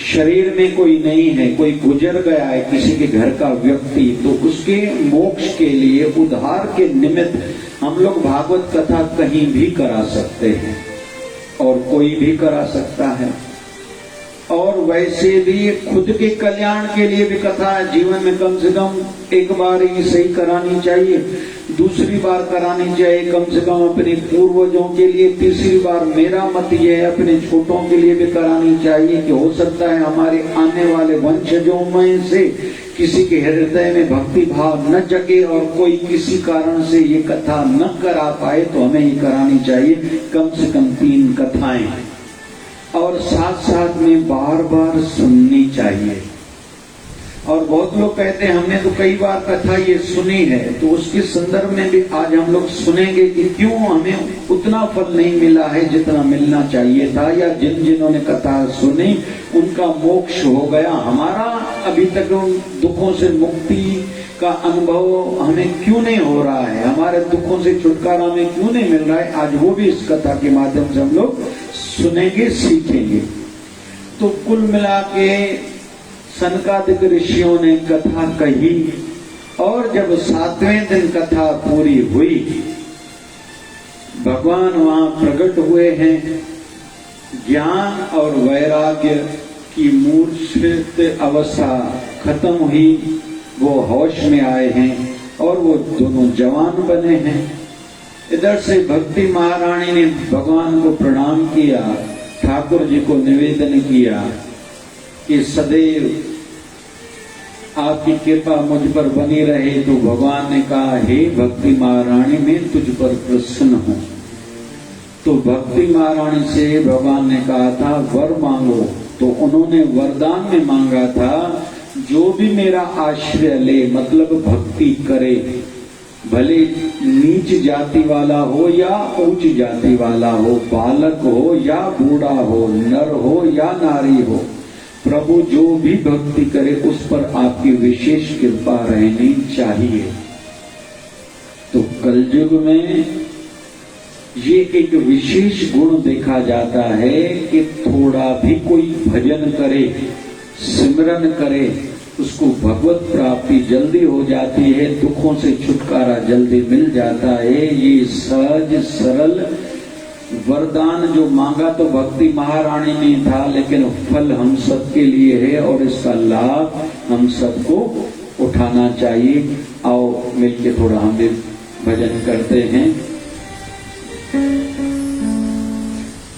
शरीर में कोई नहीं है, कोई गुजर गया है किसी के घर का व्यक्ति, तो उसके मोक्ष के लिए, उद्धार के निमित्त हम लोग भागवत कथा कहीं भी करा सकते हैं और कोई भी करा सकता है। और वैसे भी खुद के कल्याण के लिए भी कथा जीवन में कम से कम एक बार ही सही करानी चाहिए, दूसरी बार करानी चाहिए कम से कम अपने पूर्वजों के लिए, तीसरी बार मेरा मत ये है अपने छोटों के लिए भी करानी चाहिए कि हो सकता है हमारे आने वाले वंशजों में से किसी के हृदय में भक्ति भाव न जगे और कोई किसी कारण से ये कथा न करा पाए, तो हमें ये करानी चाहिए कम से कम 3 कथाएं, और साथ साथ में बार बार सुननी चाहिए। और बहुत लोग कहते हैं हमने तो कई बार कथा ये सुनी है, तो उसके संदर्भ में भी आज हम लोग सुनेंगे कि क्यों हमें उतना फल नहीं मिला है जितना मिलना चाहिए था, या जिन्होंने कथा सुनी उनका मोक्ष हो गया, हमारा अभी तक दुखों से मुक्ति का अनुभव हमें क्यों नहीं हो रहा है, हमारे दुखों से छुटकारा हमें क्यों नहीं मिल रहा है। आज वो भी इस कथा के माध्यम से हम लोग सुनेंगे, सीखेंगे। तो कुल मिला के सनकादिक ऋषियों ने कथा कही, और जब 7वें दिन कथा पूरी हुई, भगवान वहां प्रकट हुए हैं। ज्ञान और वैराग्य की मूर्छित अवस्था खत्म हुई, वो होश में आए हैं और वो दोनों जवान बने हैं। इधर से भक्ति महारानी ने भगवान को प्रणाम किया, ठाकुर जी को निवेदन किया कि सदैव आपकी कृपा मुझ पर बनी रहे। तो भगवान ने कहा, हे भक्ति महारानी मैं तुझ पर प्रसन्न हूँ। तो भक्ति महारानी से भगवान ने कहा था वर मांगो, तो उन्होंने वरदान में मांगा था जो भी मेरा आश्रय ले, मतलब भक्ति करे, भले नीच जाति वाला हो या ऊंच जाति वाला हो, बालक हो या बूढ़ा हो, नर हो या नारी हो, प्रभु जो भी भक्ति करे उस पर आपकी विशेष कृपा रहनी चाहिए। तो कलयुग में ये एक विशेष गुण देखा जाता है कि थोड़ा भी कोई भजन करे, सिमरन करे, उसको भगवत प्राप्ति जल्दी हो जाती है, दुखों से छुटकारा जल्दी मिल जाता है। ये सहज सरल वरदान जो मांगा तो भक्ति महारानी ने था, लेकिन फल हम सबके लिए है और इसका लाभ हम सबको उठाना चाहिए। आओ मिलके थोड़ा हम भी भजन करते हैं।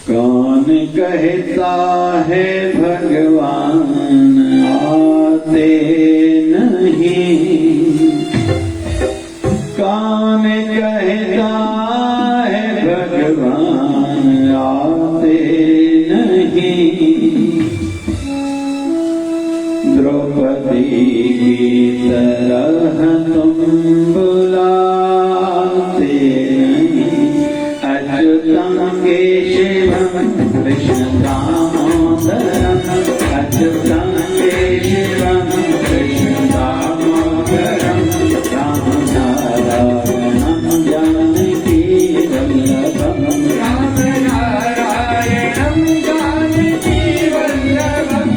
कौन कहता है भगवान आते नहीं, कौन कहता है भगवान आते नहीं, द्रौपदी की तरह तुम बुलाते नहीं, अच्युतम केशवम कृष्ण दामोदरम, अच्युतम केशवम कृष्ण दामोदरम, राम नारायणं जानकी वल्लभम, राम नारायणं जानकी वल्लभम,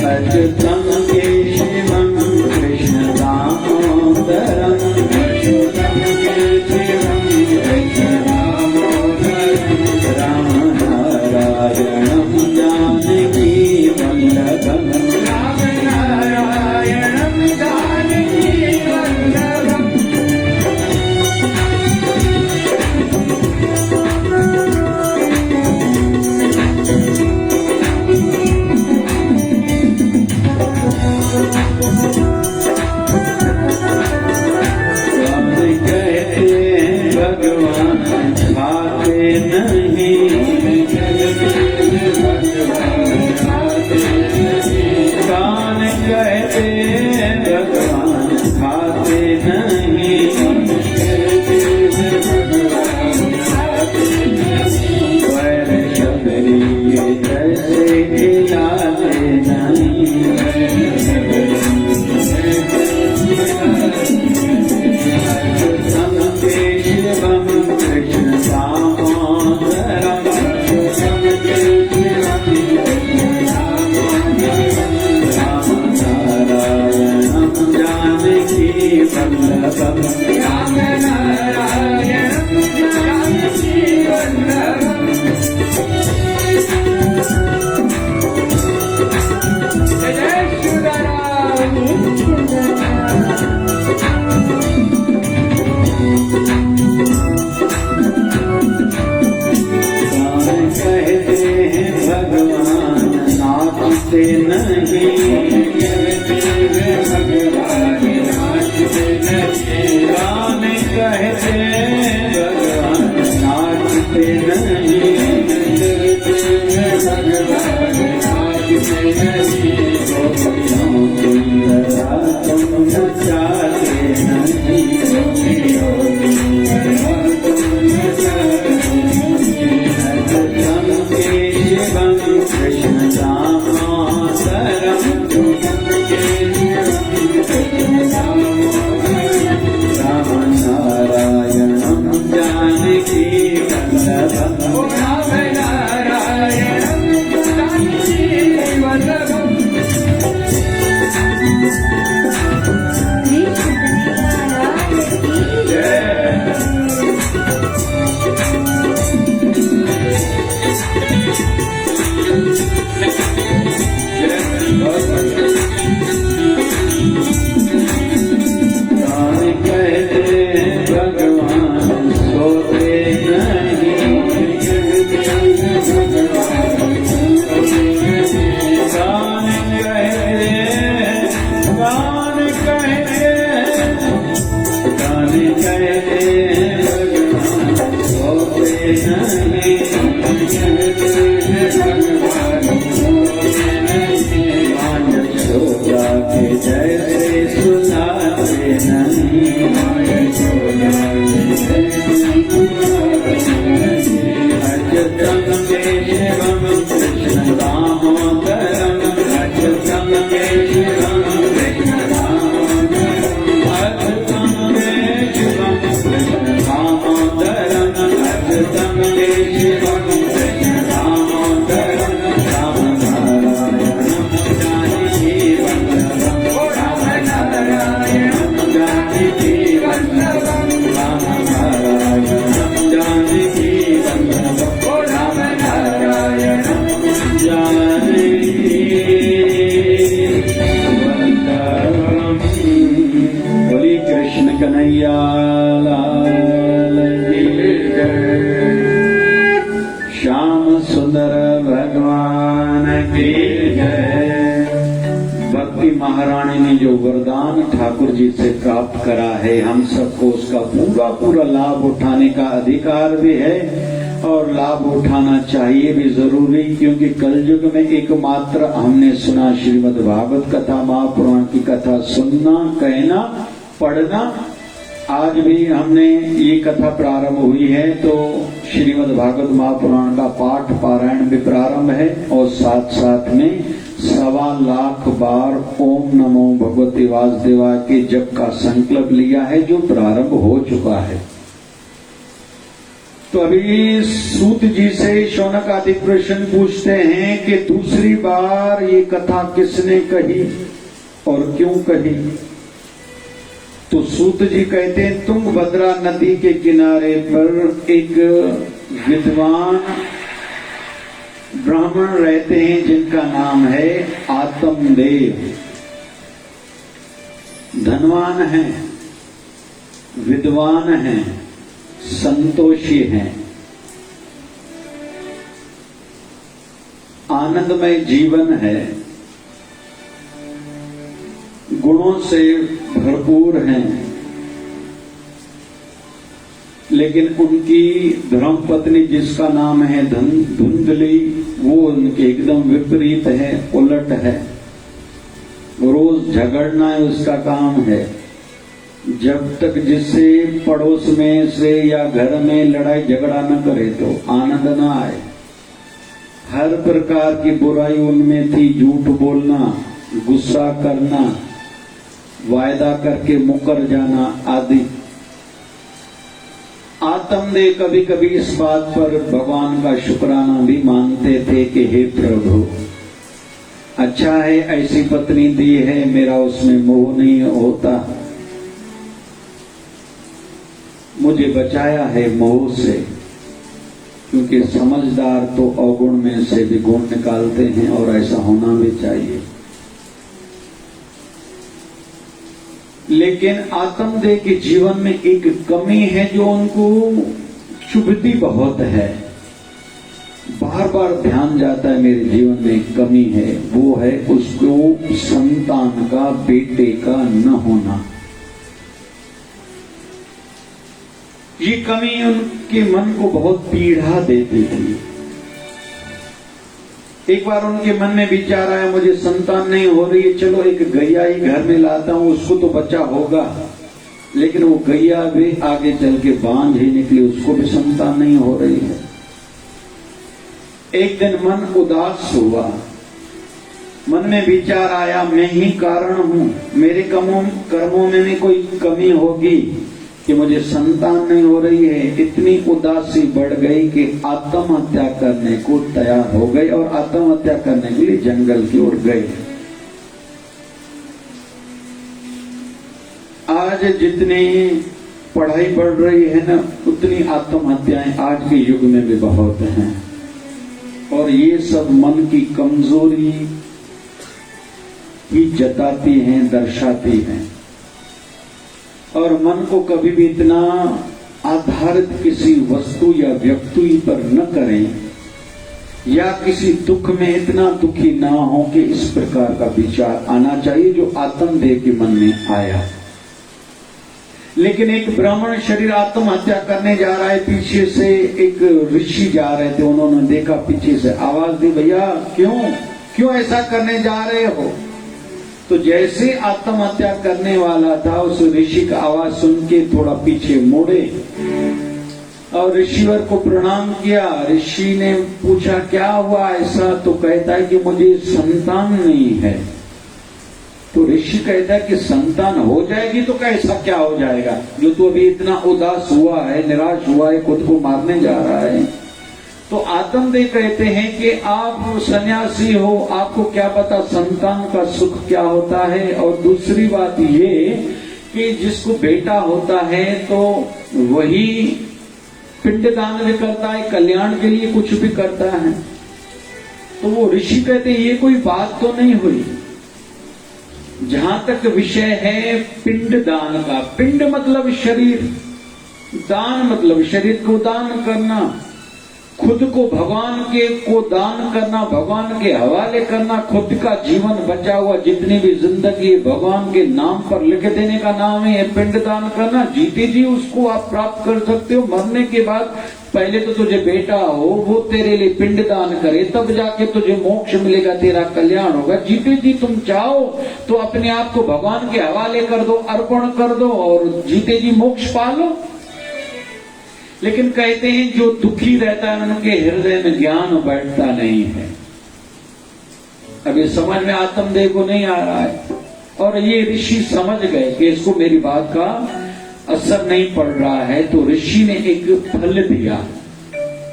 अच्युतम केशवम कृष्ण दामोदरम, अच्युतम केशवम कृष्ण दामोदरम, राम नारायणं जानकी वल्लभम। महारानी ने जो वरदान ठाकुर जी से प्राप्त करा है, हम सबको उसका पूरा पूरा लाभ उठाने का अधिकार भी है और लाभ उठाना चाहिए भी जरूरी, क्योंकि कलयुग में एकमात्र हमने सुना श्रीमद् भागवत कथा, महापुराण की कथा सुनना, कहना, पढ़ना। आज भी हमने ये कथा प्रारंभ हुई है तो श्रीमद् भागवत महापुराण का पाठ पारायण भी प्रारंभ है और साथ साथ में 1.25 लाख बार ओम नमो भगवते वासुदेवाय के जप का संकल्प लिया है, जो प्रारंभ हो चुका है। तो अभी सूत जी से शौनक आदि प्रश्न पूछते हैं कि दूसरी बार ये कथा किसने कही और क्यों कही। तो सूत जी कहते हैं, तुंगभद्रा नदी के किनारे पर एक विद्वान ब्राह्मण रहते हैं जिनका नाम है आत्मदेव। धनवान हैं, विद्वान हैं, संतोषी हैं, आनंदमय जीवन है, गुणों से भरपूर हैं। लेकिन उनकी धर्मपत्नी जिसका नाम है धुंधली, वो उनके एकदम विपरीत है, उलट है। रोज झगड़ना है उसका काम है। जब तक जिससे पड़ोस में से या घर में लड़ाई झगड़ा न करे तो आनंद न आए। हर प्रकार की बुराई उनमें थी, झूठ बोलना, गुस्सा करना, वायदा करके मुकर जाना आदि। आत्मदेव कभी कभी इस बात पर भगवान का शुक्राना भी मानते थे कि हे प्रभु, अच्छा है ऐसी पत्नी दी है, मेरा उसमें मोह नहीं होता, मुझे बचाया है मोह से। क्योंकि समझदार तो अवगुण में से भी गुण निकालते हैं और ऐसा होना भी चाहिए। लेकिन आत्मदेव के जीवन में एक कमी है जो उनको चुभती बहुत है, बार बार ध्यान जाता है मेरे जीवन में एक कमी है, वो है उसको संतान का, बेटे का न होना। ये कमी उनके मन को बहुत पीड़ा देती थी। एक बार उनके मन में विचार आया, मुझे संतान नहीं हो रही है, चलो एक गैया ही घर में लाता हूं, उसको तो बच्चा होगा। लेकिन वो गैया भी आगे चल के बांझ ही निकली, उसको भी संतान नहीं हो रही है। एक दिन मन उदास हुआ, मन में विचार आया, मैं ही कारण हूं, मेरे कर्मों में भी कोई कमी होगी कि मुझे संतान नहीं हो रही है। इतनी उदासी बढ़ गई कि आत्महत्या करने को तैयार हो गई और आत्महत्या करने के लिए जंगल की ओर गई। आज जितनी पढ़ाई बढ़ रही है ना, उतनी आत्महत्याएं आज के युग में भी बहुत हैं। और ये सब मन की कमजोरी ही जताती हैं, दर्शाती हैं। और मन को कभी भी इतना आधारित किसी वस्तु या व्यक्ति पर न करें, या किसी दुख में इतना दुखी ना हो कि इस प्रकार का विचार आना चाहिए जो आत्मदेह के मन में आया। लेकिन एक ब्राह्मण शरीर आत्महत्या करने जा रहा है, पीछे से एक ऋषि जा रहे थे, उन्होंने देखा, पीछे से आवाज दी, भैया क्यों ऐसा करने जा रहे हो? तो जैसे आत्महत्या करने वाला था, उस ऋषि का आवाज सुन के थोड़ा पीछे मुड़े और ऋषिवर को प्रणाम किया। ऋषि ने पूछा क्या हुआ ऐसा? तो कहता है कि मुझे संतान नहीं है। तो ऋषि कहता है कि संतान हो जाएगी तो कैसा क्या हो जाएगा, जो तो अभी इतना उदास हुआ है, निराश हुआ है, खुद को मारने जा रहा है। तो आत्मदेह कहते हैं कि आप सन्यासी हो, आपको क्या पता संतान का सुख क्या होता है। और दूसरी बात ये कि जिसको बेटा होता है तो वही पिंडदान भी करता है, कल्याण के लिए कुछ भी करता है। तो वो ऋषि कहते हैं ये कोई बात तो नहीं हुई। जहां तक विषय है पिंडदान का, पिंड मतलब शरीर, दान मतलब शरीर को दान करना, खुद को भगवान को दान करना, भगवान के हवाले करना, खुद का जीवन बचा हुआ जितनी भी जिंदगी भगवान के नाम पर लिख देने का नाम है पिंडदान करना। जीते जी उसको आप प्राप्त कर सकते हो। मरने के बाद पहले तो तुझे बेटा हो, वो तेरे लिए पिंडदान करे, तब जाके तुझे मोक्ष मिलेगा, तेरा कल्याण होगा। जीते जी तुम चाहो तो अपने आप को भगवान के हवाले कर दो, अर्पण कर दो और जीते जी मोक्ष पालो। लेकिन कहते हैं जो दुखी रहता है उनके हृदय में ज्ञान बैठता नहीं है। अब ये समझ में आत्मदेह को नहीं आ रहा है। और ये ऋषि समझ गए कि इसको मेरी बात का असर नहीं पड़ रहा है। तो ऋषि ने एक फल दिया,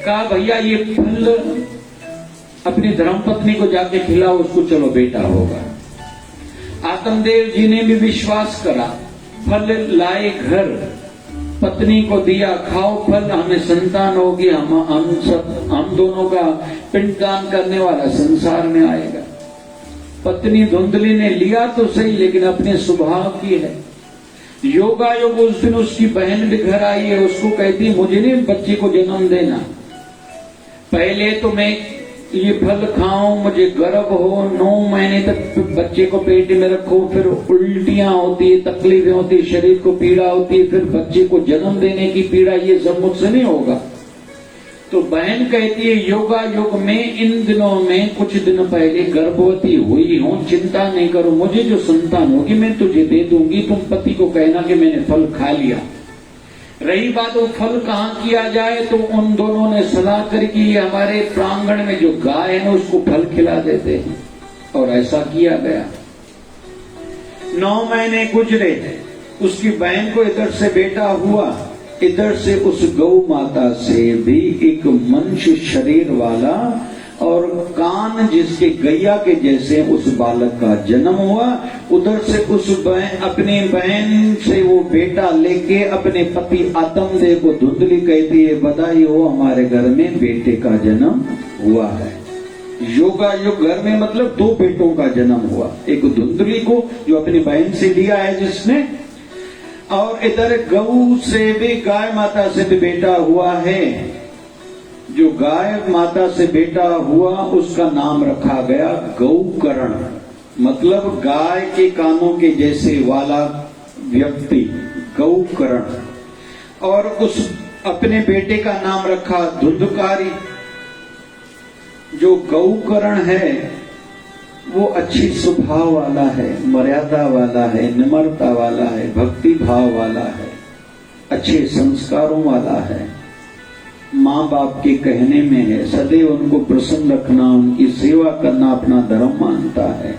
कहा भैया ये फल अपनी धर्मपत्नी को जाके खिलाओ, उसको चलो बेटा होगा। आत्मदेव जी ने भी विश्वास करा, फल लाए घर, पत्नी को दिया, खाओ फल, हमें संतान होगी, हम दोनों का पिंडदान करने वाला संसार में आएगा। पत्नी धुंधली ने लिया तो सही, लेकिन अपने स्वभाव की है। योगायोग उस दिन उसकी बहन भी घर आई है, उसको कहती है मुझे नहीं बच्चे को जन्म देना, पहले तो मैं ये फल खाऊं, मुझे गर्भ हो, 9 महीने तक बच्चे को पेट में रखो, फिर उल्टियां होती है, तकलीफें होती है, शरीर को पीड़ा होती है, फिर बच्चे को जन्म देने की पीड़ा, ये सब मुझसे नहीं होगा। तो बहन कहती है योगा युग में इन दिनों में कुछ दिन पहले गर्भवती हुई हूं, चिंता नहीं करो, मुझे जो संतान होगी मैं तुझे दे दूंगी, तुम पति को कहना कि मैंने फल खा लिया। रही बात वो फल कहाँ किया जाए, तो उन दोनों ने सलाह करी कि हमारे प्रांगण में जो गाय है ना उसको फल खिला देते हैं, और ऐसा किया गया। 9 महीने गुजरे, उसकी बहन को इधर से बेटा हुआ, इधर से उस गौ माता से भी एक मनुष्य शरीर वाला और कान जिसके गैया के जैसे उस बालक का जन्म हुआ। उधर से उस अपनी बहन से वो बेटा लेके अपने पति आत्मदेव को धुंधली कहती है बधाई हो, हमारे घर में बेटे का जन्म हुआ है। योगा युग घर में मतलब 2 बेटों का जन्म हुआ, एक धुंधली को जो अपनी बहन से लिया है जिसने, और इधर गऊ से भी, गाय माता से भी बेटा हुआ है। जो गाय माता से बेटा हुआ उसका नाम रखा गया गौकर्ण, मतलब गाय के कानों के जैसे वाला व्यक्ति, गौकर्ण। और उस अपने बेटे का नाम रखा धुंधकारी। जो गौकरण है वो अच्छी स्वभाव वाला है, मर्यादा वाला है, निम्रता वाला है, भक्ति भाव वाला है, अच्छे संस्कारों वाला है, माँ बाप के कहने में है, सदैव उनको प्रसन्न रखना, उनकी सेवा करना अपना धर्म मानता है।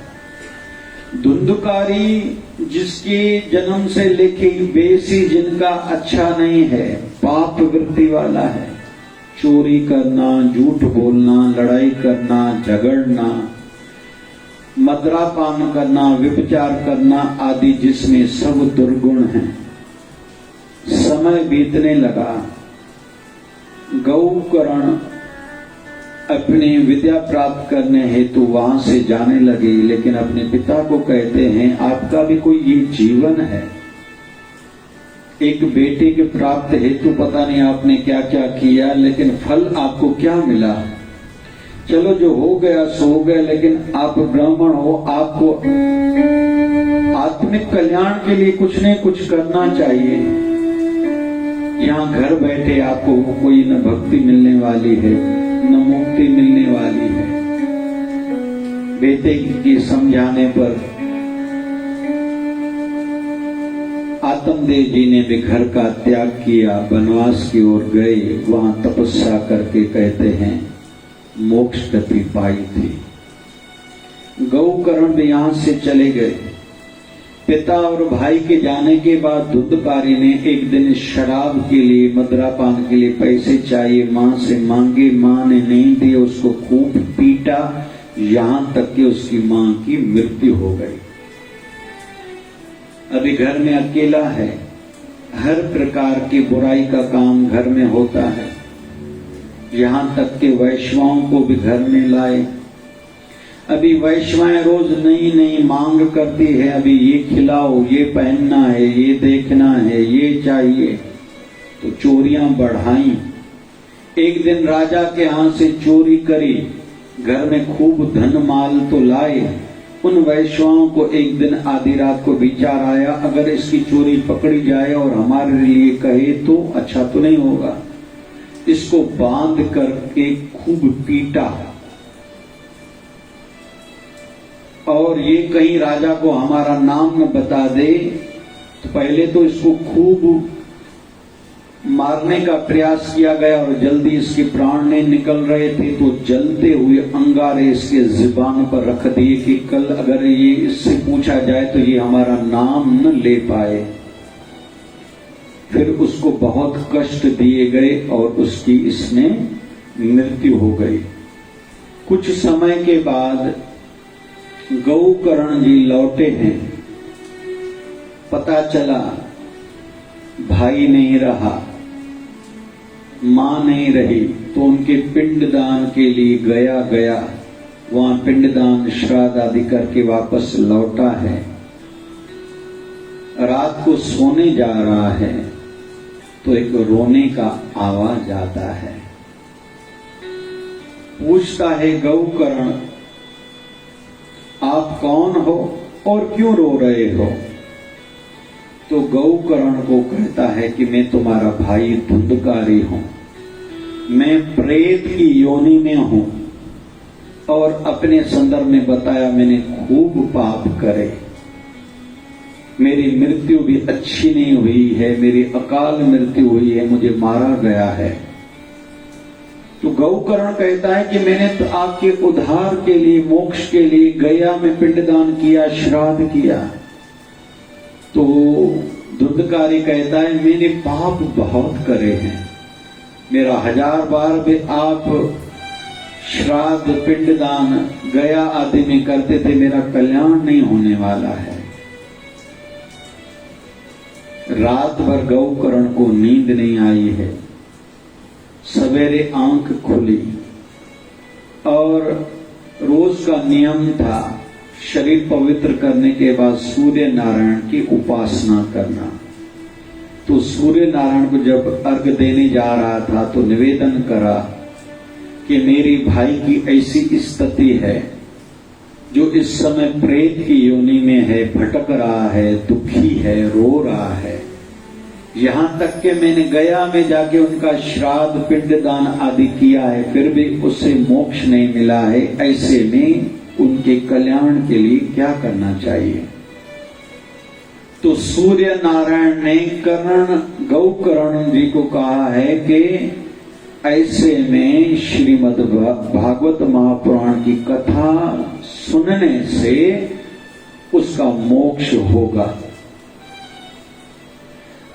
धुंधकारी जिसके जन्म से लेके बेसी जिनका अच्छा नहीं है, पाप वृत्ति वाला है, चोरी करना, झूठ बोलना, लड़ाई करना, झगड़ना, मदिरापान करना, व्यभिचार करना आदि जिसमें सब दुर्गुण हैं। समय बीतने लगा, गौकर्ण अपनी विद्या प्राप्त करने हेतु वहां से जाने लगे, लेकिन अपने पिता को कहते हैं आपका भी कोई ये जीवन है, एक बेटे के प्राप्त हेतु पता नहीं आपने क्या क्या किया, लेकिन फल आपको क्या मिला। चलो जो हो गया सो हो गया, लेकिन आप ब्राह्मण हो, आपको आत्मिक कल्याण के लिए कुछ न कुछ करना चाहिए। यहाँ घर बैठे आपको कोई न भक्ति मिलने वाली है, न मुक्ति मिलने वाली है। बेटे की समझाने पर आत्मदेव जी ने भी घर का त्याग किया, वनवास की ओर गए, वहां तपस्या करके कहते हैं मोक्ष गति पाई थी। गौकर्ण भी यहां से चले गए। पिता और भाई के जाने के बाद धुंधकारी ने एक दिन शराब के लिए, मदिरापान के लिए पैसे चाहिए, मां से मांगे, मां ने नहीं दिए, उसको खूब पीटा, यहां तक कि उसकी मां की मृत्यु हो गई। अभी घर में अकेला है, हर प्रकार की बुराई का काम घर में होता है, यहां तक कि वैश्वाओं को भी घर में लाए। अभी वैश्वाएं रोज नई नई मांग करती है, अभी ये खिलाओ, ये पहनना है, ये देखना है, ये चाहिए, तो चोरियां बढ़ाई। एक दिन राजा के हाथ से चोरी करी, घर में खूब धन माल तो लाए। उन वैश्वाओं को एक दिन आधी रात को विचार आया, अगर इसकी चोरी पकड़ी जाए और हमारे लिए कहे तो अच्छा तो नहीं होगा। इसको बांध करके खूब पीटा, और ये कहीं राजा को हमारा नाम न बता दे, तो पहले तो इसको खूब मारने का प्रयास किया गया, और जल्दी इसके प्राण नहीं निकल रहे थे तो जलते हुए अंगारे इसके जुबान पर रख दिए कि कल अगर ये इससे पूछा जाए तो ये हमारा नाम न ले पाए। फिर उसको बहुत कष्ट दिए गए और उसकी इसमें मृत्यु हो गई। कुछ समय के बाद गौकर्ण जी लौटे हैं, पता चला भाई नहीं रहा, मां नहीं रही, तो उनके पिंडदान के लिए गया, वहां पिंडदान श्राद्ध आदि करके वापस लौटा है। रात को सोने जा रहा है तो एक रोने का आवाज आता है। पूछता है गौकर्ण आप कौन हो और क्यों रो रहे हो? तो गौकर्ण को कहता है कि मैं तुम्हारा भाई धुंधकारी हूं, मैं प्रेत की योनि में हूं, और अपने संदर्भ में बताया मैंने खूब पाप करे, मेरी मृत्यु भी अच्छी नहीं हुई है, मेरी अकाल मृत्यु हुई है, मुझे मारा गया है। तो गौकर्ण कहता है कि मैंने तो आपके उद्धार के लिए, मोक्ष के लिए गया में पिंडदान किया, श्राद्ध किया। तो धुंधकारी कहता है मैंने पाप बहुत करे हैं, मेरा 1000 बार भी आप श्राद्ध पिंडदान गया आदि में करते थे, मेरा कल्याण नहीं होने वाला है। रात भर गौकर्ण को नींद नहीं आई है। सवेरे आंख खुली और रोज का नियम था शरीर पवित्र करने के बाद सूर्य नारायण की उपासना करना। तो सूर्य नारायण को जब अर्घ देने जा रहा था तो निवेदन करा कि मेरी भाई की ऐसी स्थिति है जो इस समय प्रेत की योनि में है, भटक रहा है, दुखी है, रो रहा है, यहाँ तक कि मैंने गया में जाके उनका श्राद्ध पिंडदान आदि किया है, फिर भी उससे मोक्ष नहीं मिला है। ऐसे में उनके कल्याण के लिए क्या करना चाहिए? तो सूर्य नारायण ने गौकर्ण जी को कहा है कि ऐसे में श्रीमद् भागवत महापुराण की कथा सुनने से उसका मोक्ष होगा।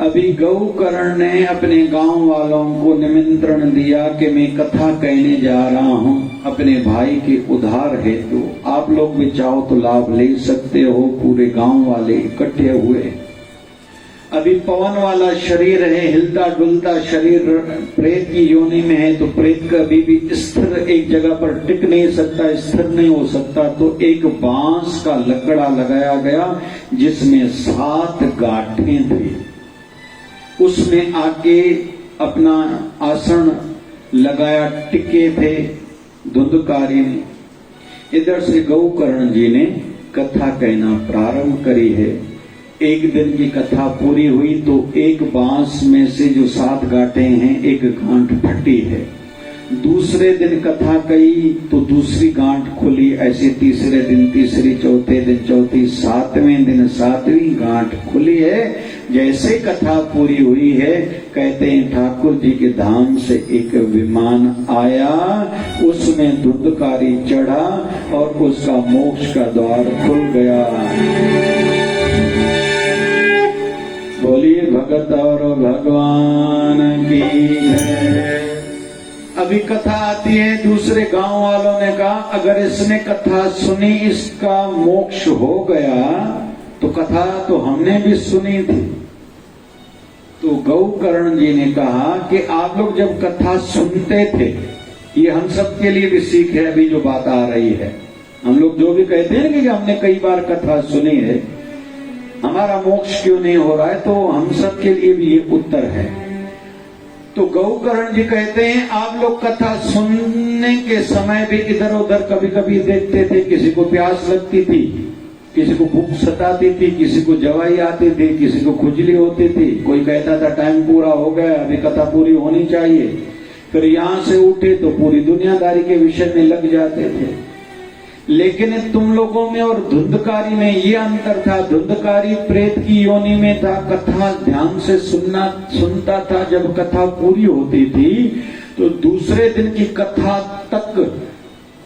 अभी गौकर्ण ने अपने गांव वालों को निमंत्रण दिया कि मैं कथा कहने जा रहा हूं अपने भाई के उद्धार हेतु, आप लोग भी चाहो तो लाभ ले सकते हो। पूरे गांव वाले इकट्ठे हुए। अभी पवन वाला शरीर है, हिलता डुलता शरीर, प्रेत की योनि में है, तो प्रेत कभी भी स्थिर एक जगह पर टिक नहीं सकता, स्थिर नहीं हो सकता। तो एक बांस का लकड़ा लगाया गया जिसमें 7 गांठें थी, उसमें आके अपना आसन लगाया, टिके थे धुंधकारी ने। इधर से गौकर्ण जी ने कथा कहना प्रारंभ करी है। एक दिन की कथा पूरी हुई तो एक बांस में से जो 7 गांठें हैं, एक गांठ फटी है। दूसरे दिन कथा कही तो दूसरी गांठ खुली। ऐसे तीसरे दिन तीसरी, चौथे दिन चौथी, 7वें दिन 7वीं गांठ खुली है। जैसे कथा पूरी हुई है, कहते हैं ठाकुर जी के धाम से एक विमान आया, उसमें धुंधकारी चढ़ा और उसका मोक्ष का द्वार खुल गया। बोलिए भगत और भगवान की जय। अभी कथा आती है, दूसरे गांव वालों ने कहा अगर इसने कथा सुनी इसका मोक्ष हो गया, तो कथा तो हमने भी सुनी थी। तो गौकर्ण जी ने कहा कि आप लोग जब कथा सुनते थे, ये हम सब के लिए भी सीख है। अभी जो बात आ रही है, हम लोग जो भी कहते हैं कि हमने कई बार कथा सुनी है, हमारा मोक्ष क्यों नहीं हो रहा है, तो हम सब के लिए भी ये उत्तर है। तो गौकर्ण जी कहते हैं आप लोग कथा सुनने के समय भी इधर उधर कभी कभी देखते थे, किसी को प्यास लगती थी, किसी को भूख सताती थी, किसी को जवाई आती थी, किसी को खुजली होती थी, कोई कहता था टाइम पूरा हो गया, अभी कथा पूरी होनी चाहिए। फिर यहाँ से उठे तो पूरी दुनियादारी के विषय में लग जाते थे। लेकिन तुम लोगों में और धुंधकारी में ये अंतर था, धुंधकारी प्रेत की योनि में था, कथा ध्यान से सुनता था। जब कथा पूरी होती थी तो दूसरे दिन की कथा तक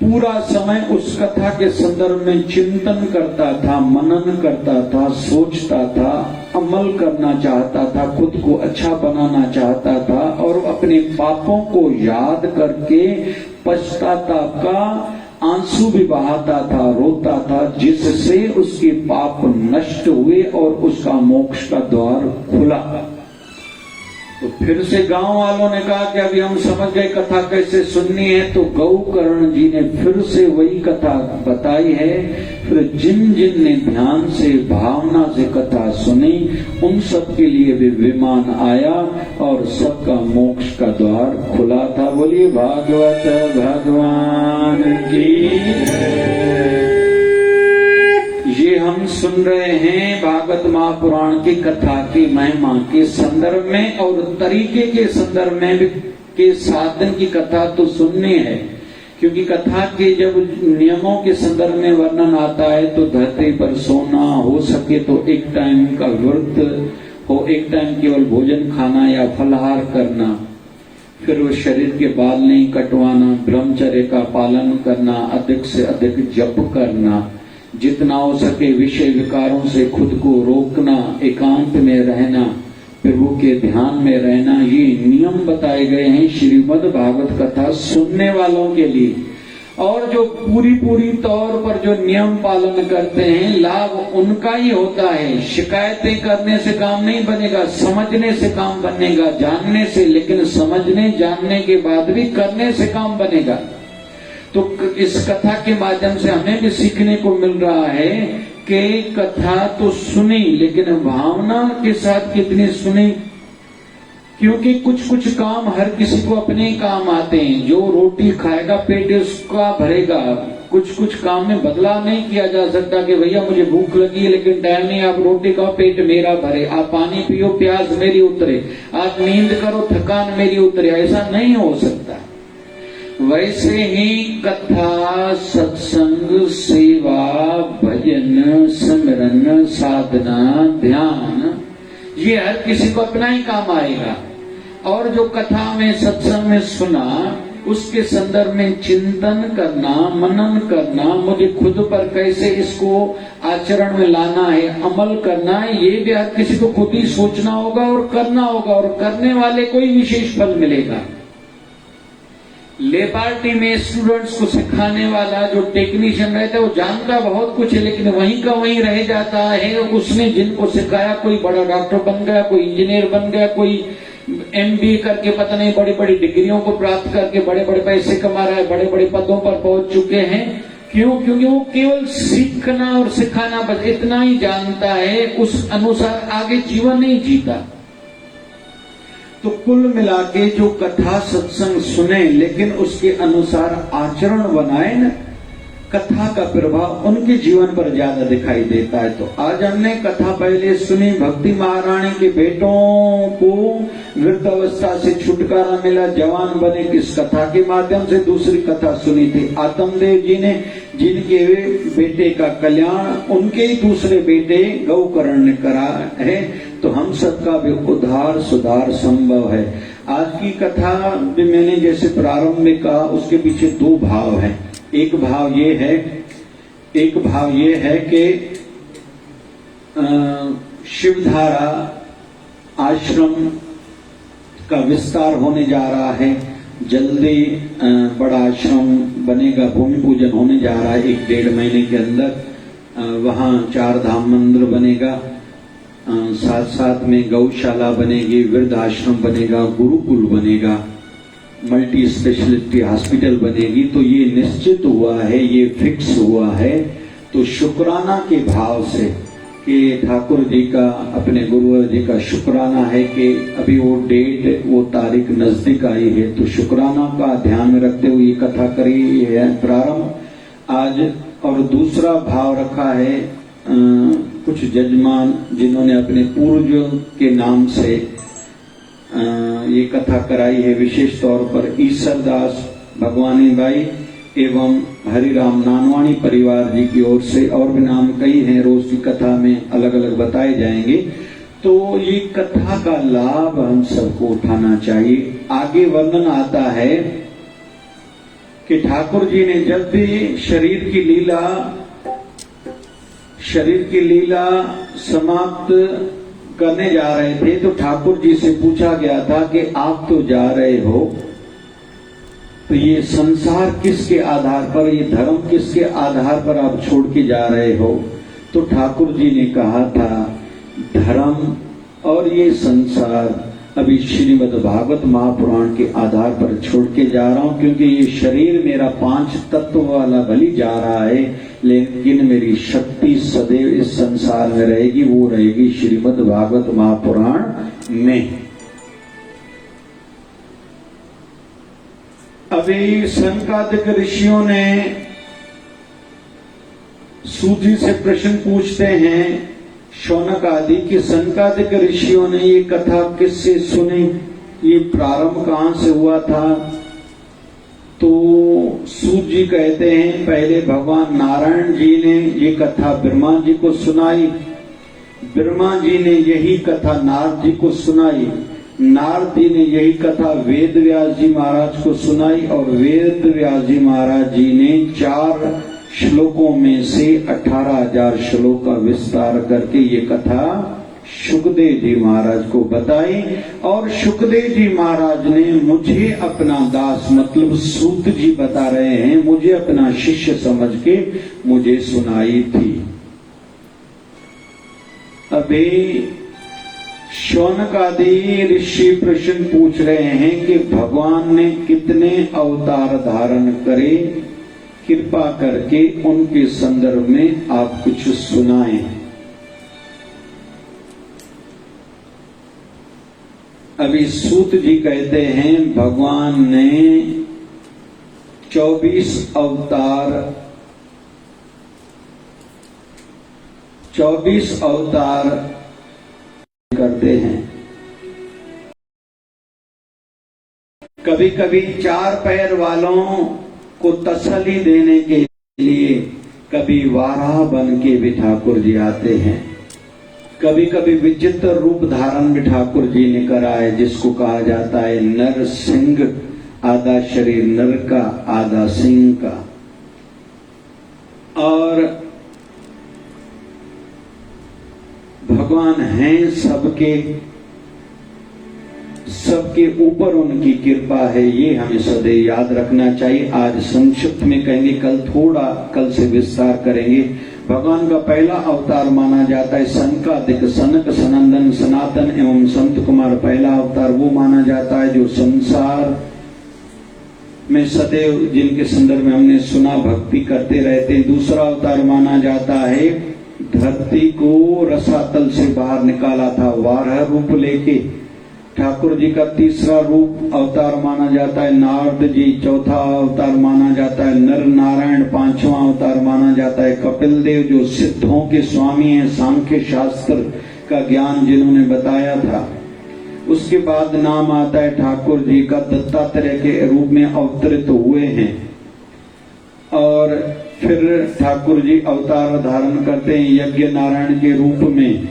पूरा समय उस कथा के संदर्भ में चिंतन करता था, मनन करता था, सोचता था, अमल करना चाहता था, खुद को अच्छा बनाना चाहता था और अपने पापों को याद करके पश्चाताप का आंसू भी बहाता था, रोता था, जिससे उसके पाप नष्ट हुए और उसका मोक्ष का द्वार खुला। तो फिर से गांव वालों ने कहा कि अभी हम समझ गए कथा कैसे सुननी है। तो गौकर्ण जी ने फिर से वही कथा बताई है। फिर जिन जिन ने ध्यान से भावना से कथा सुनी, उन सब के लिए भी विमान आया और सबका मोक्ष का द्वार खुला था। बोलिए भागवत भगवान की। ये हम सुन रहे हैं भागवत महापुराण की कथा की महिमा के संदर्भ में और तरीके के संदर्भ में भी, के साधन की कथा तो सुननी है, क्योंकि कथा के जब नियमों के संदर्भ में वर्णन आता है तो धरती पर सोना, हो सके तो एक टाइम का व्रत हो, एक टाइम केवल भोजन खाना या फलाहार करना, फिर वो शरीर के बाल नहीं कटवाना, ब्रह्मचर्य का पालन करना, अधिक से अधिक जप करना, जितना हो सके विषय विकारों से खुद को रोकना, एकांत में रहना, प्रभु के ध्यान में रहना, ये नियम बताए गए हैं श्रीमद् भागवत कथा सुनने वालों के लिए। और जो पूरी तौर पर जो नियम पालन करते हैं, लाभ उनका ही होता है। शिकायतें करने से काम नहीं बनेगा, समझने से काम बनेगा, जानने से, लेकिन समझने जानने के बाद भी करने से काम बनेगा। तो इस कथा के माध्यम से हमें भी सीखने को मिल रहा है कि कथा तो सुनी, लेकिन भावना के साथ कितनी सुनी, क्योंकि कुछ काम हर किसी को अपने काम आते हैं। जो रोटी खाएगा पेट उसका भरेगा, कुछ कुछ काम में बदलाव नहीं किया जा सकता कि भैया मुझे भूख लगी है लेकिन टाइम नहीं, आप रोटी खाओ पेट मेरा भरे, आप पानी पियो प्यास मेरी उतरे, आप नींद करो थकान मेरी उतरे, ऐसा नहीं हो सकता। वैसे ही कथा, सत्संग, सेवा, भजन, सिमरन, साधना, ध्यान, ये हर किसी को अपना ही काम आएगा। और जो कथा में, सत्संग में सुना, उसके संदर्भ में चिंतन करना, मनन करना, मुझे खुद पर कैसे इसको आचरण में लाना है, अमल करना है, ये भी हर किसी को खुद ही सोचना होगा और करना होगा, और करने वाले को ही विशेष फल मिलेगा। ले पार्टी में स्टूडेंट्स को सिखाने वाला जो टेक्नीशियन रहता है वो जानता बहुत कुछ है, लेकिन वहीं का वहीं रह जाता है। उसने जिनको सिखाया, कोई बड़ा डॉक्टर बन गया, कोई इंजीनियर बन गया, कोई MBA करके पता नहीं बड़ी बड़ी डिग्रियों को प्राप्त करके बड़े बड़े पैसे कमा रहा है, बड़े बड़े पदों पर पहुंच चुके हैं। क्यों? क्योंकि वो केवल सीखना और सिखाना बस इतना ही जानता है, उस अनुसार आगे जीवन नहीं जीता। तो कुल मिला के जो कथा सत्संग सुने लेकिन उसके अनुसार आचरण बनाए न, कथा का प्रभाव उनके जीवन पर ज्यादा दिखाई देता है। तो आज हमने कथा पहले सुनी, भक्ति महारानी के बेटों को वृद्धावस्था से छुटकारा मिला, जवान बने किस कथा के माध्यम से। दूसरी कथा सुनी थी आत्मदेव जी ने, जिनके बेटे का कल्याण उनके ही दूसरे बेटे गौकर्ण ने करा है। तो हम सबका भी उद्धार सुधार संभव है। आज की कथा भी मैंने जैसे प्रारंभ में कहा, उसके पीछे दो भाव हैं। एक भाव ये है कि शिवधारा आश्रम का विस्तार होने जा रहा है, जल्दी बड़ा आश्रम बनेगा, भूमि पूजन होने जा रहा है 1-1.5 महीने के अंदर। वहां 4 धाम मंदिर बनेगा, साथ साथ में गौशाला बनेगी, वृद्ध आश्रम बनेगा, गुरुकुल बनेगा, मल्टी स्पेशलिटी हॉस्पिटल बनेगी। तो ये निश्चित हुआ है, ये फिक्स हुआ है। तो शुक्राना के भाव से कि ठाकुर जी का, अपने गुरुवर जी का शुक्राना है कि अभी वो डेट, वो तारीख नजदीक आई है, तो शुक्राना का ध्यान में रखते हुए ये कथा करी है प्रारंभ आज। और दूसरा भाव रखा है कुछ जजमान जिन्होंने अपने पूर्वजों के नाम से ये कथा कराई है, विशेष तौर पर ईश्वरदास भगवानी बाई एवं हरिराम नानवाणी परिवार जी की ओर से, और भी नाम कई हैं, रोज की कथा में अलग अलग बताए जाएंगे। तो ये कथा का लाभ हम सबको उठाना चाहिए। आगे वर्णन आता है कि ठाकुर जी ने जब भी शरीर की लीला समाप्त करने जा रहे थे, तो ठाकुर जी से पूछा गया था कि आप तो जा रहे हो, तो ये संसार किसके आधार पर, ये धर्म किसके आधार पर आप छोड़ के जा रहे हो? तो ठाकुर जी ने कहा था, धर्म और ये संसार अभी श्रीमद् भागवत महापुराण के आधार पर छोड़ के जा रहा हूं, क्योंकि ये शरीर मेरा 5 तत्व वाला भली जा रहा है, लेकिन मेरी शक्ति सदैव इस संसार में रहेगी, वो रहेगी श्रीमद् भागवत महापुराण में। अभी सनकादिक ऋषियों ने सूत जी से प्रश्न पूछते हैं, शौनक आदि की सनकादिक ऋषियों ने ये कथा किससे सुनी, ये प्रारंभ कहां से हुआ था? तो सूत जी कहते हैं, पहले भगवान नारायण जी ने ये कथा ब्रह्मा जी को सुनाई, ब्रह्मा जी ने यही कथा नारद जी को सुनाई, नारद जी ने यही कथा वेद व्यास जी महाराज को सुनाई, और वेद व्यास जी महाराज जी ने 4 श्लोकों में से 18,000 श्लोक का विस्तार करके ये कथा शुकदेव जी महाराज को बताई। और शुकदेव जी महाराज ने मुझे अपना दास, मतलब सूत जी बता रहे हैं, मुझे अपना शिष्य समझ के मुझे सुनाई थी। अभी शौनक आदि ऋषि प्रश्न पूछ रहे हैं कि भगवान ने कितने अवतार धारण करे, कृपा करके उनके संदर्भ में आप कुछ सुनाएं। अभी सूत जी कहते हैं, भगवान ने 24 अवतार 24 अवतार करते हैं। कभी कभी 4 पैर वालों को तसल्ली देने के लिए कभी वाराह बन के भी ठाकुर जी आते हैं। कभी कभी विचित्र रूप धारण भी ठाकुर जी ने करा है, जिसको कहा जाता है नर सिंह, आधा शरीर नर का आधा सिंह का। और भगवान हैं सबके ऊपर उनकी कृपा है, ये हमें सदैव याद रखना चाहिए। आज संक्षिप्त में कहेंगे, कल से विस्तार करेंगे। भगवान का पहला अवतार माना जाता है सनकादिक, सनक, सनंदन, सनातन एवं संत कुमार। पहला अवतार वो माना जाता है जो संसार में सदैव जिनके संदर्भ में हमने सुना भक्ति करते रहते हैं। दूसरा अवतार माना जाता है धरती को रसातल से बाहर निकाला था वाराह रूप लेके ठाकुर जी का। तीसरा रूप अवतार माना जाता है नारद जी। चौथा अवतार माना जाता है नर नारायण। पांचवा अवतार माना जाता है कपिल देव, जो सिद्धों के स्वामी हैं, सांख्य शास्त्र का ज्ञान जिन्होंने बताया था। उसके बाद नाम आता है ठाकुर जी का दत्तात्रेय के रूप में अवतरित हुए हैं। और फिर ठाकुर जी अवतार धारण करते हैं यज्ञ नारायण के रूप में।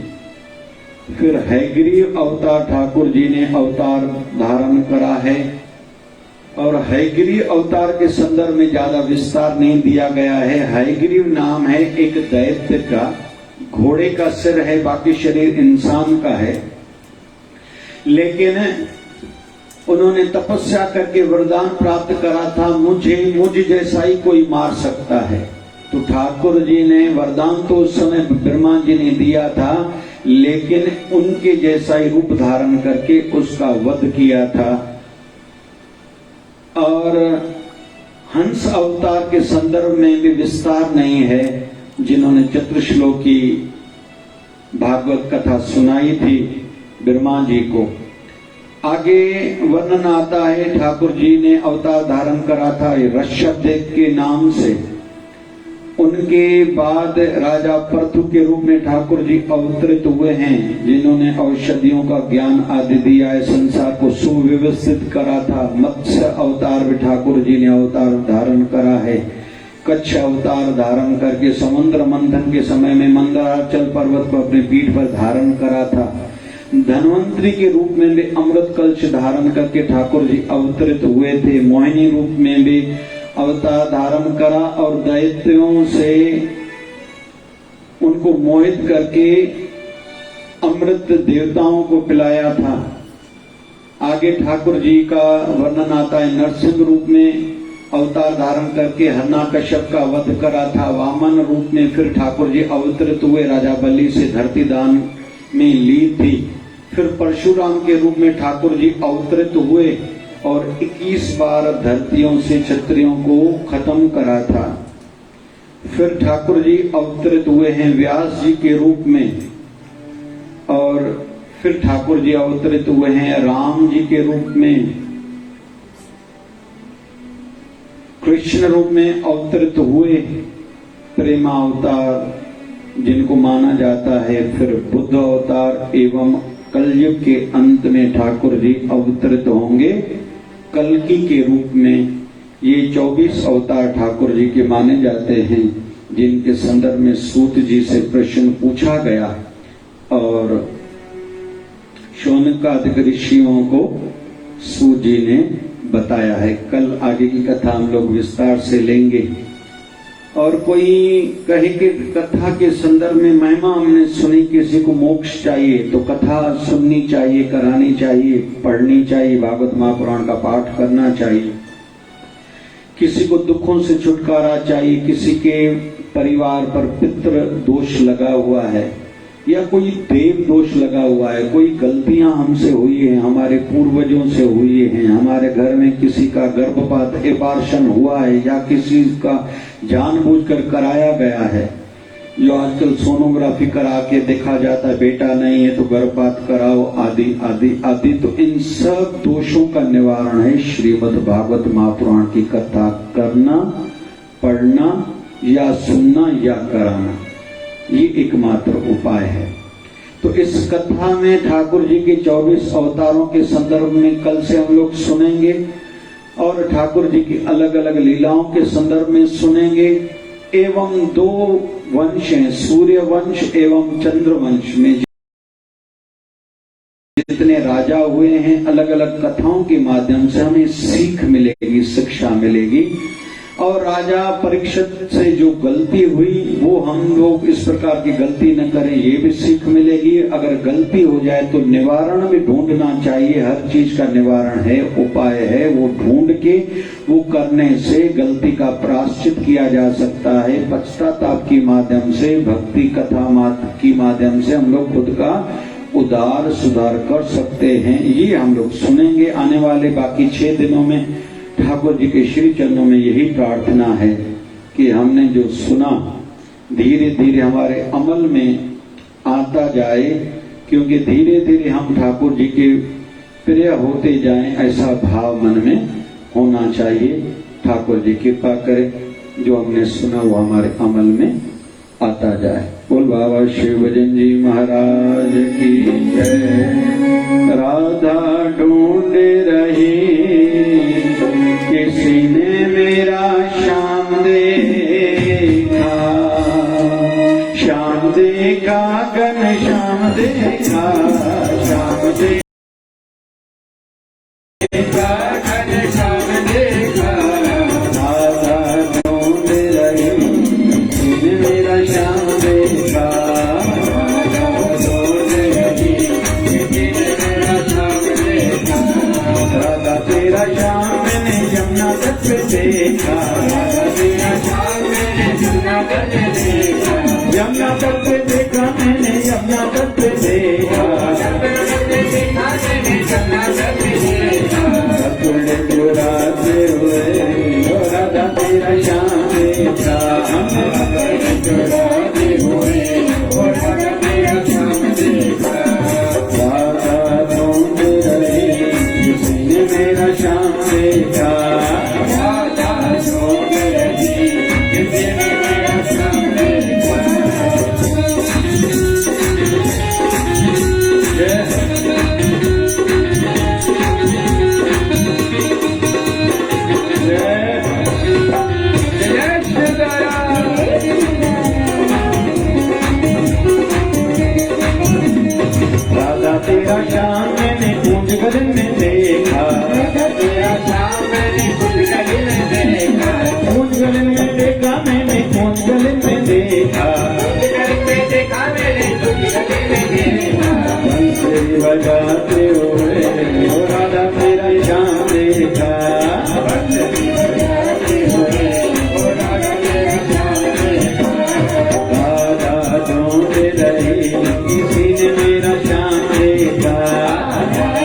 फिर हैग्रीव अवतार ठाकुर जी ने अवतार धारण करा है। और हैग्रीव अवतार के संदर्भ में ज्यादा विस्तार नहीं दिया गया है। हैग्रीव नाम है एक दैत्य का, घोड़े का सिर है, बाकी शरीर इंसान का है। लेकिन उन्होंने तपस्या करके वरदान प्राप्त करा था, मुझ जैसा ही कोई मार सकता है। तो ठाकुर जी ने वरदान तो उस समय ब्रह्मा जी ने दिया था, लेकिन उनके जैसा ही रूप धारण करके उसका वध किया था। और हंस अवतार के संदर्भ में भी विस्तार नहीं है। जिन्होंने चतुश्लोकी भागवत कथा सुनाई थी ब्रह्मा जी को। आगे वर्णन आता है ठाकुर जी ने अवतार धारण करा था ऋषभदेव के नाम से। उनके बाद राजा पृथु के रूप में ठाकुर जी अवतरित हुए हैं, जिन्होंने औषधियों का ज्ञान आदि दिया है, संसार को सुव्यवस्थित करा था। मत्स्य अवतार भी ठाकुर जी ने अवतार धारण करा है। कच्छ अवतार धारण करके समुद्र मंथन के समय में मंदराचल पर्वत को अपने पीठ पर धारण करा था। धन्वंतरी के रूप में भी अमृत कलश धारण करके ठाकुर जी अवतरित हुए थे। मोहिनी रूप में भी अवतार धारण करा और दैत्यों से उनको मोहित करके अमृत देवताओं को पिलाया था। आगे ठाकुर जी का वर्णन आता है नरसिंह रूप में अवतार धारण करके हिरण्यकश्यप का वध करा था। वामन रूप में फिर ठाकुर जी अवतरित हुए, राजा बलि से धरती दान में ली थी। फिर परशुराम के रूप में ठाकुर जी अवतरित हुए और 21 बार धरतियों से क्षत्रियों को खत्म करा था। फिर ठाकुर जी अवतरित हुए हैं व्यास जी के रूप में। और फिर ठाकुर जी अवतरित हुए हैं राम जी के रूप में। कृष्ण रूप में अवतरित हुए प्रेमा अवतार जिनको माना जाता है। फिर बुद्ध अवतार एवं कलयुग के अंत में ठाकुर जी अवतरित होंगे कल्कि के रूप में। ये 24 अवतार ठाकुर जी के माने जाते हैं, जिनके संदर्भ में सूत जी से प्रश्न पूछा गया और शौनकादिक ऋषियों को सूत जी ने बताया है। कल आगे की कथा हम लोग विस्तार से लेंगे। और कोई कहे कि कथा के संदर्भ में महिमा हमने सुनी, किसी को मोक्ष चाहिए तो कथा सुननी चाहिए, करानी चाहिए, पढ़नी चाहिए, भागवत महापुराण का पाठ करना चाहिए। किसी को दुखों से छुटकारा चाहिए, किसी के परिवार पर पितृ दोष लगा हुआ है या कोई देव दोष लगा हुआ है, कोई गलतियां हमसे हुई है, हमारे पूर्वजों से हुई है, हमारे घर में किसी का गर्भपात एबार्शन हुआ है या किसी का जानबूझकर कराया गया है। जो आजकल सोनोग्राफी करा के देखा जाता है बेटा नहीं है तो गर्भपात कराओ आदि आदि आदि। तो इन सब दोषों का निवारण है श्रीमद् भागवत महापुराण की कथा करना, पढ़ना या सुनना या कराना। ये एकमात्र उपाय है। तो इस कथा में ठाकुर जी के 24 अवतारों के संदर्भ में कल से हम लोग सुनेंगे और ठाकुर जी की अलग अलग लीलाओं के संदर्भ में सुनेंगे। एवं 2 वंश हैं, सूर्य वंश एवं चंद्र वंश में जितने राजा हुए हैं, अलग अलग कथाओं के माध्यम से हमें सीख मिलेगी, शिक्षा मिलेगी। और राजा परीक्षित से जो गलती हुई वो हम लोग इस प्रकार की गलती न करें, ये भी सीख मिलेगी। अगर गलती हो जाए तो निवारण भी ढूंढना चाहिए, हर चीज का निवारण है, उपाय है, वो ढूंढ के वो करने से गलती का प्रायश्चित किया जा सकता है। पश्चाताप के माध्यम से, भक्ति कथा की माध्यम से हम लोग खुद का उदार सुधार कर सकते हैं। ये हम लोग सुनेंगे आने वाले बाकी 6 दिनों में। ठाकुर जी के श्री चरणों में यही प्रार्थना है कि हमने जो सुना धीरे धीरे हमारे अमल में आता जाए, क्योंकि धीरे धीरे हम ठाकुर जी के प्रिय होते जाएं, ऐसा भाव मन में होना चाहिए। ठाकुर जी कृपा करें, जो हमने सुना वो हमारे अमल में आता जाए। बोल बाबा शिवजन जी महाराज की जय। राधा ढूंढ रही किसी ने मेरा श्याम देखा, श्याम देखा घन श्याम देखा, श्याम देखा घन श्याम देखा। राधा ढूंढ रही किसी ने मेरा श्याम देखा, राधा ढूंढ रही किसी ने मेरा श्याम देखा। राधा तेरा श्याम मैंने यमुना तट पे देखा, राधा तेरा श्याम मैंने यमुना तट पे देखा, यमुना तट पे देखा मैंने, यमुना तट पे देखा, सतुल्य चुराते हुए राधा तेरा श्याम देखा, हमने चुराते हुए राधा तेरा श्याम देखा। राधा ढूंढ रही किसी ने मेरा श्याम देखा, राधा ढूंढ रही किसी ने मेरा श्याम देखा। राधा तेरा श्याम मैंने कुंज गगन में देखा, राधा तेरा श्याम मैंने कुंज गगन में देखा, कुंज गगन में देखा मैंने, कुंज गगन में देखा, कुंज गगन में देखा मैंने, कुंज गगन में देखा। बंसी बजाते हुए राधा तेरा श्याम देखा, बंसी बजाते हुए राधा तेरा श्याम देखा। राधा ढूंढ रही किसी ने मेरा श्याम देखा, राधा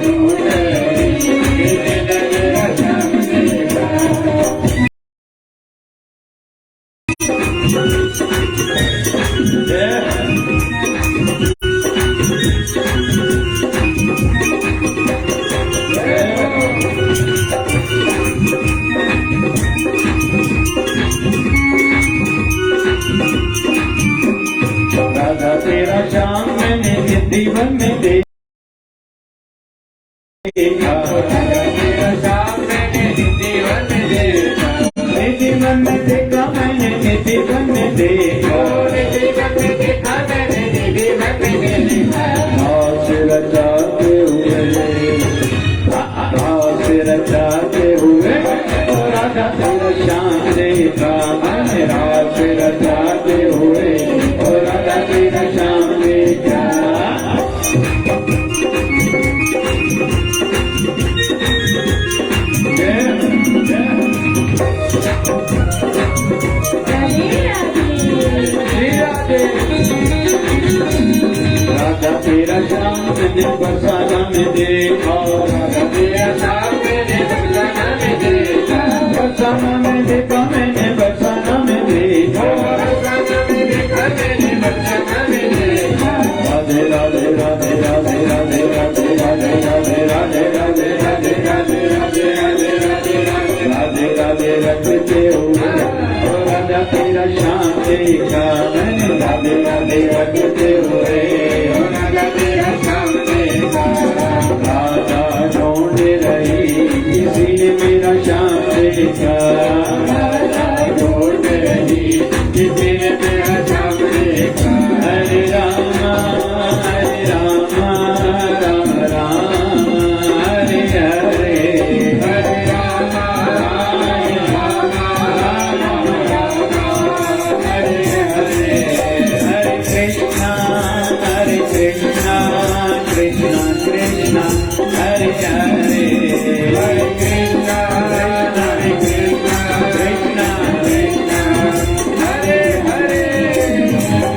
ढूंढ रही किसी ने मेरा श्याम देखा। राधा तेरा श्याम मैंने जीवन में देखा, राधा तेरा श्याम मैंने जीवन में देखा, जीवन में देखा मैंने, जीवन में देखा, जीवन में देखा मैंने, जीवन में देखा। हाथ रचाते हुए, हाथ रचाते हुए राधा तेरा श्याम देखा, मैंने हाथ रचाते हुए राधा तेरा श्याम देखा। राधा तेरा श्याम मैंने बरसाना में देखा, राधा तेरा श्याम मैंने बरसाना में देखा, बरसाना में देखा मैंने, बरसाना में देखा, बरसाना में देखा मैंने, बरसाना में देखा। राधे राधे राधे राधे राधे राधे राधे राधे राधे राधे राधे राधे राधे राधे राधे राधे राधे रखते हुए राधा तेरा श्याम देखा मैंने। राधे राधे रखते हुए राधा ढूंढ रही किसी ने मेरा श्याम देखा ढूंढ रही किसी ने मेरा श्याम देखा हरे राम राम राम हरे हरे हरे राम हरे हरे हरे कृष्णा कृष्णा कृष्णा हरे हरे हरे कृष्णा कृष्णा कृष्णा हरे हरे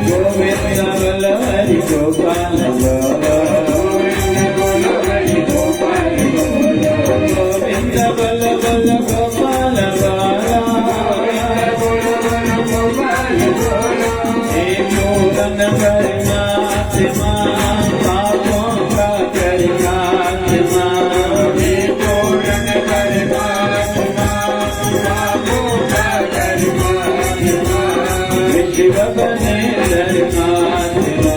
गोविंद बल हरि गोपाल गोविंद बल बल गोपाल हे पूरन परमात्मा पापों का करनात्मा हे पूरन परमात्मा पापों का करनात्मा विश्व बने धर्मात्मा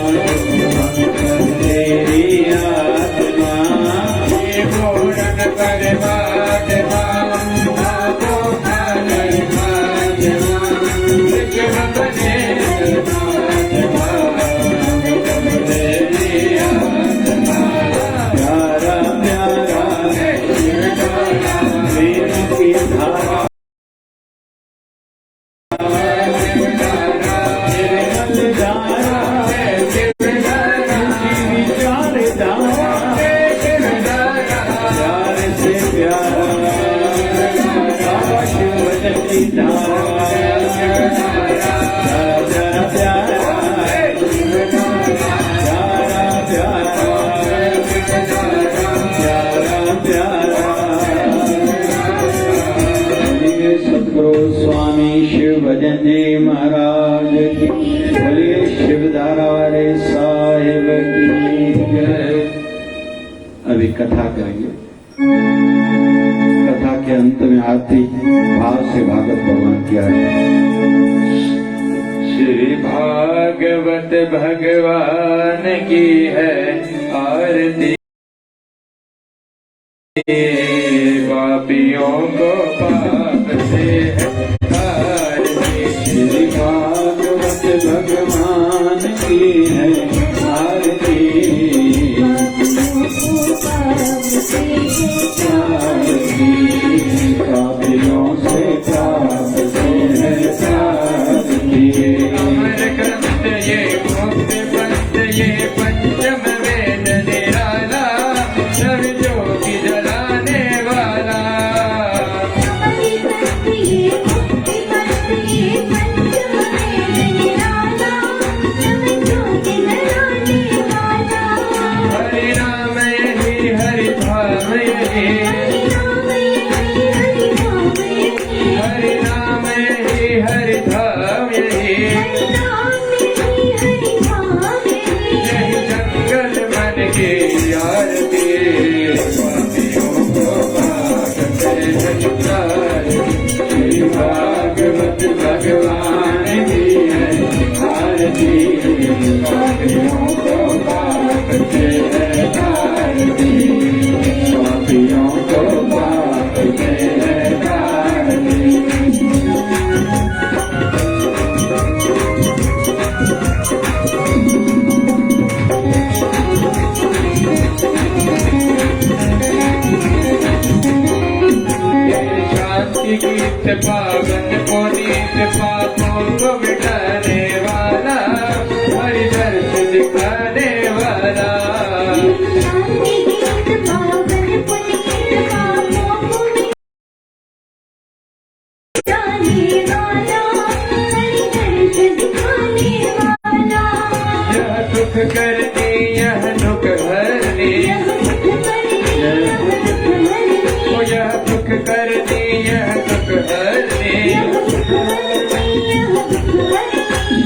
तेरी आत्मा हे पूरन परमात्मा पापों का करनात्मा विश्व बने प्यारा प्यारा प्रेम की धारा निर्मल धारा विचारधारा प्यार से प्यारा बाबा शिवदत्त की धारा सतगुरु स्वामी शिव भजन जी महाराज की बोलिए शिवधारा वाले साहिब की जय। अभी कथा करेंगे। कथा के अंत में आरती भाव से भागवत भगवान की आरती। श्री भागवत भगवान की है आरती पापियों को पाप से श्री भागवत भगवान की है आरती पापियों से पाप से है आरती अमर ग्रंथ ये मुक्त पंथ ये पंचम वेद निराला सब जोगी जलाने वाला हरि नाम यही हरि धाम यही हरि नाम यही हरि धाम यही यही जंगल मन की आरती पापियों को भागते श्री भागवत भगवान की है आरती पापियों को पाप से है आरती पापियों को पाप से है आरती शांति गीत पावन पुनीत पापों को मिटाने वाला हरि दर्श दिखाने वाला यह दुख करनी यह दुख हरनी ओ यह दुख करनी यह दुख हरनी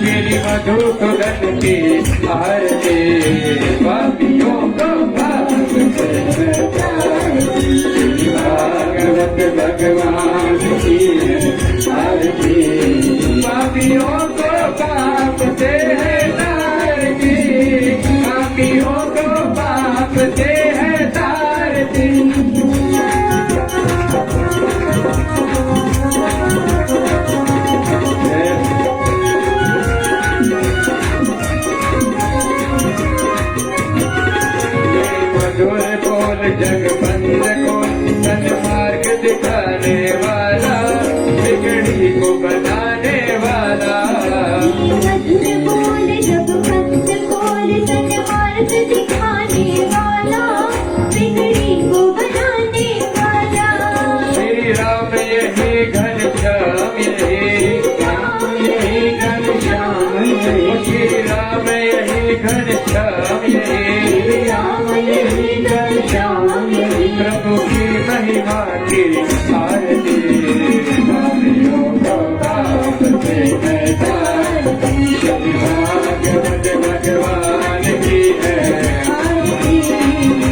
मेरी मधुसूदन की आरती पापियों को भागवत भगवान की आरती पापियों को पाप से है बज भगवान की है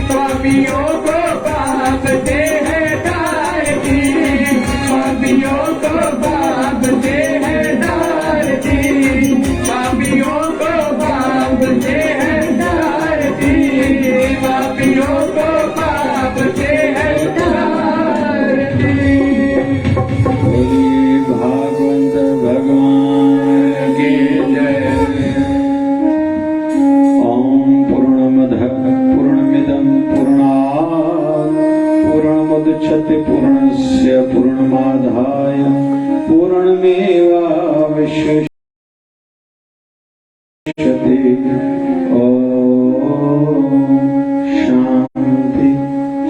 पापियों को पाप से है डारती पापियों को पाप से है डारती पापियों को पाप से है डारती पापियों को पाप से है डारती बोलिए भागवत भगवान की जय ओम पूर्णमदः पूर्णमिदं पूर्णात् पूर्णमुदच्यते पूर्णस्य पूर्णमादाय पूर्णमेवावशिष्यते ओम शांति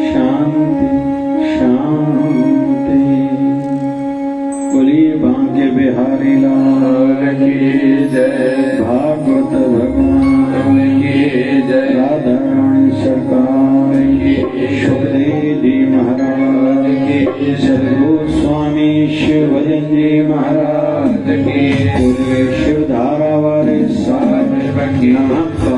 शांति शांति। बोलिए बांके बिहारी लाल की जय भागवत भगवान की जय राधा रानी सरकार की सुखदेव जी महाराज की सदगुरु स्वामी शिवजन जी महाराज की पूरे शिवधारा वाले साथ नमः